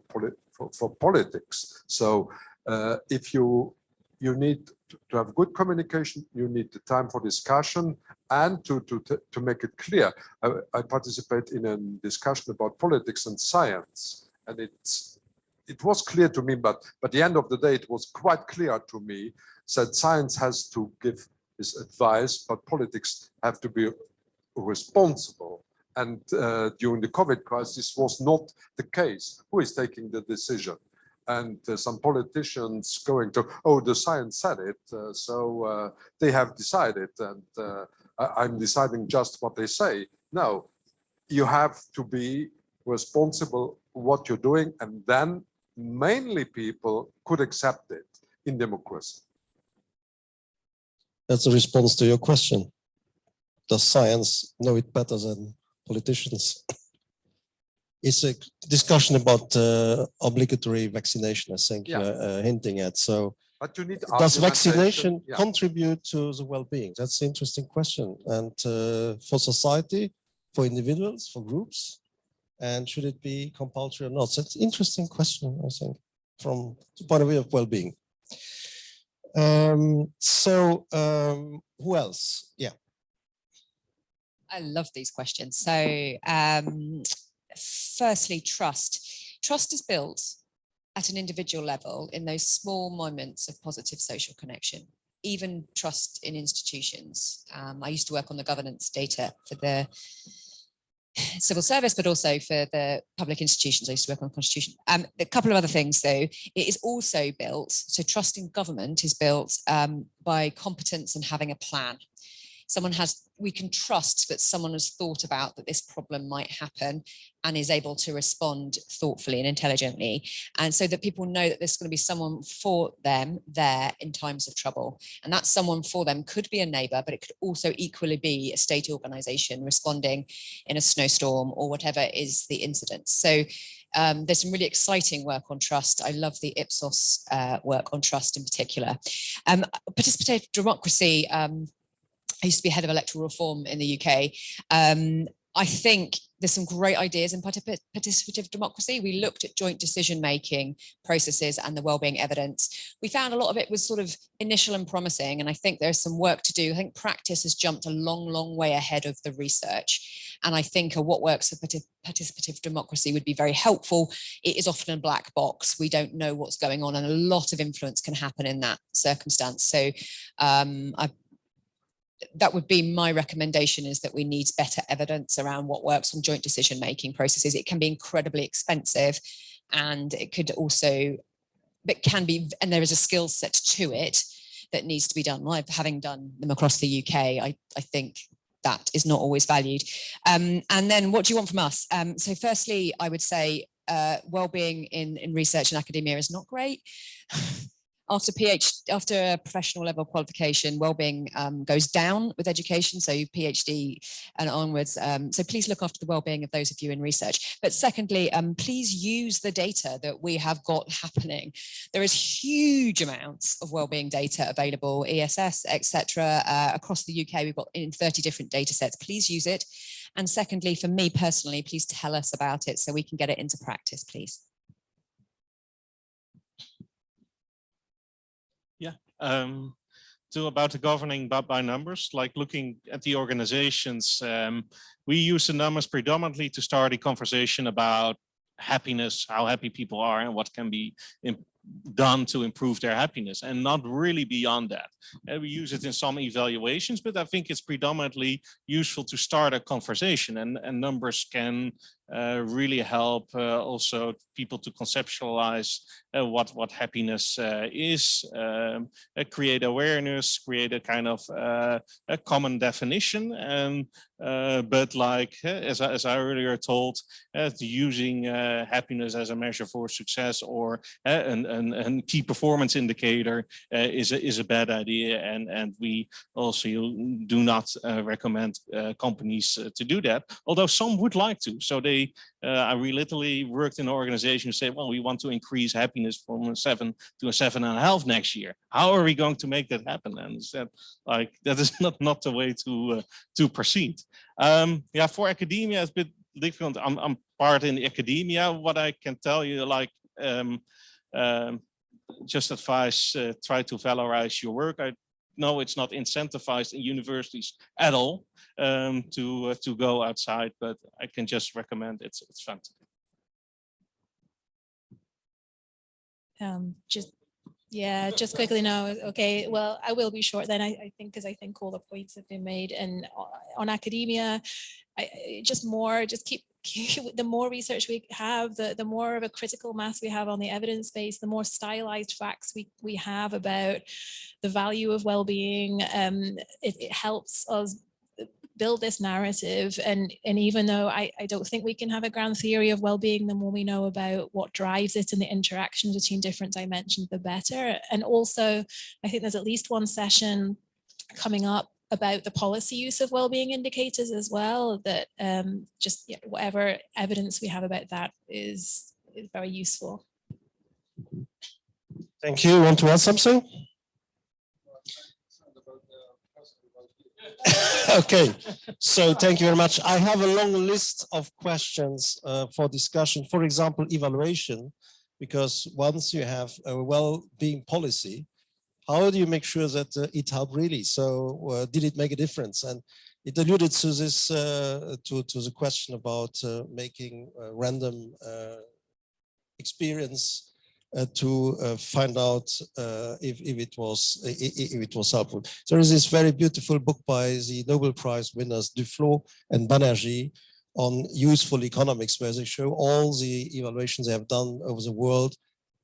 politics. So if you need to have good communication, you need the time for discussion and to make it clear. I participate in a discussion about politics and science, and it was clear to me, but at the end of the day, it was quite clear to me that science has to give this advice, but politics have to be responsible. And during the COVID crisis, this was not the case. Who is taking the decision? And some politicians going to, oh, the science said it, so they have decided, and I'm deciding just what they say. No, you have to be responsible what you're doing, and then mainly people could accept it in democracy. That's a response to your question. Does science know it better than politicians? It's a discussion about obligatory vaccination, I think you're hinting at. So but you need does vaccination contribute to the well-being? That's an interesting question. And for society, for individuals, for groups? And should it be compulsory or not? So it's an interesting question, I think, from the point of view of well-being. Who else? Yeah. I love these questions. So firstly, trust. Trust is built at an individual level in those small moments of positive social connection, even trust in institutions. I used to work on the governance data for the civil service, but also for the public institutions. I used to work on the constitution. A couple of other things though, it is also built, so trust in government is built by competence and having a plan. We can trust that someone has thought about that this problem might happen and is able to respond thoughtfully and intelligently. And so that people know that there's going to be someone for them there in times of trouble. And that someone for them could be a neighbour, but it could also equally be a state organisation responding in a snowstorm or whatever is the incident. So there's some really exciting work on trust. I love the Ipsos work on trust in particular. Participative democracy, I used to be head of electoral reform in the UK. I think there's some great ideas in participative democracy. We looked at joint decision-making processes and the wellbeing evidence. We found a lot of it was sort of initial and promising, and I think there's some work to do. I think practice has jumped a long, long way ahead of the research. And I think what works for participative democracy would be very helpful. It is often a black box. We don't know what's going on, and a lot of influence can happen in that circumstance. So that would be my recommendation, is that we need better evidence around what works on joint decision-making processes. It can be incredibly expensive, and it could also, but can be, and there is a skill set to it that needs to be done. Having done them across the UK, I think that is not always valued. And then what do you want from us? So firstly, I would say well-being in research and academia is not great. After a professional level qualification, wellbeing goes down with education, so PhD and onwards. So please look after the wellbeing of those of you in research. But secondly, please use the data that we have got happening. There is huge amounts of wellbeing data available, ESS, etc. Across the UK, we've got in 30 different data sets. Please use it. And secondly, for me personally, please tell us about it so we can get it into practice, please. About the governing by numbers, like looking at the organizations, we use the numbers predominantly to start a conversation about happiness, how happy people are, and what can be done to improve their happiness, and not really beyond that. We use it in some evaluations, but I think it's predominantly useful to start a conversation, and numbers can really help also people to conceptualize what happiness is, create awareness, create a kind of a common definition, and but like as I earlier told, using happiness as a measure for success or a key performance indicator is a bad idea, and we also do not recommend companies to do that, although some would like to. So I literally worked in an organization who said, well, we want to increase happiness from a 7 to a 7.5 next year. How are we going to make that happen? And said, like, that is not the way to proceed. Yeah, for academia, it's a bit difficult. I'm part in the academia. What I can tell you, like, just advise, try to valorize your work. I know it's not incentivized in universities at all to go outside, but I can just recommend it's fun to do. Just quickly now. Okay, well, I will be short then, I think, because I think all the points have been made. And on academia, keep the more research we have, the more of a critical mass we have on the evidence base, the more stylized facts we have about the value of well-being. It helps us build this narrative, and even though I don't think we can have a grand theory of well-being, the more we know about what drives it and the interactions between different dimensions, the better. And also, I think there's at least one session coming up about the policy use of well-being indicators as well, that whatever evidence we have about that is very useful. Thank you. Want to add something? Okay, so thank you very much. I have a long list of questions for discussion. For example, evaluation, because once you have a well-being policy, how do you make sure that it helped really? So did it make a difference? And it alluded to this, to the question about making random experience to find out if it was helpful. There is this very beautiful book by the Nobel Prize winners Duflo and Banerjee on useful economics, where they show all the evaluations they have done over the world,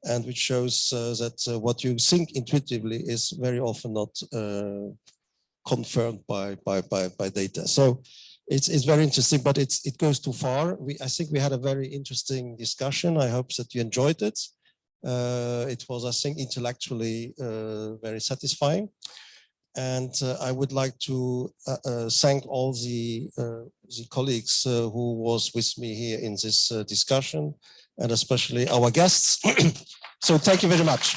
and which shows that what you think intuitively is very often not confirmed by data. So it's very interesting, but it goes too far. I think we had a very interesting discussion. I hope that you enjoyed it. It was, I think, intellectually very satisfying. And I would like to thank all the colleagues who was with me here in this discussion, and especially our guests. So thank you very much.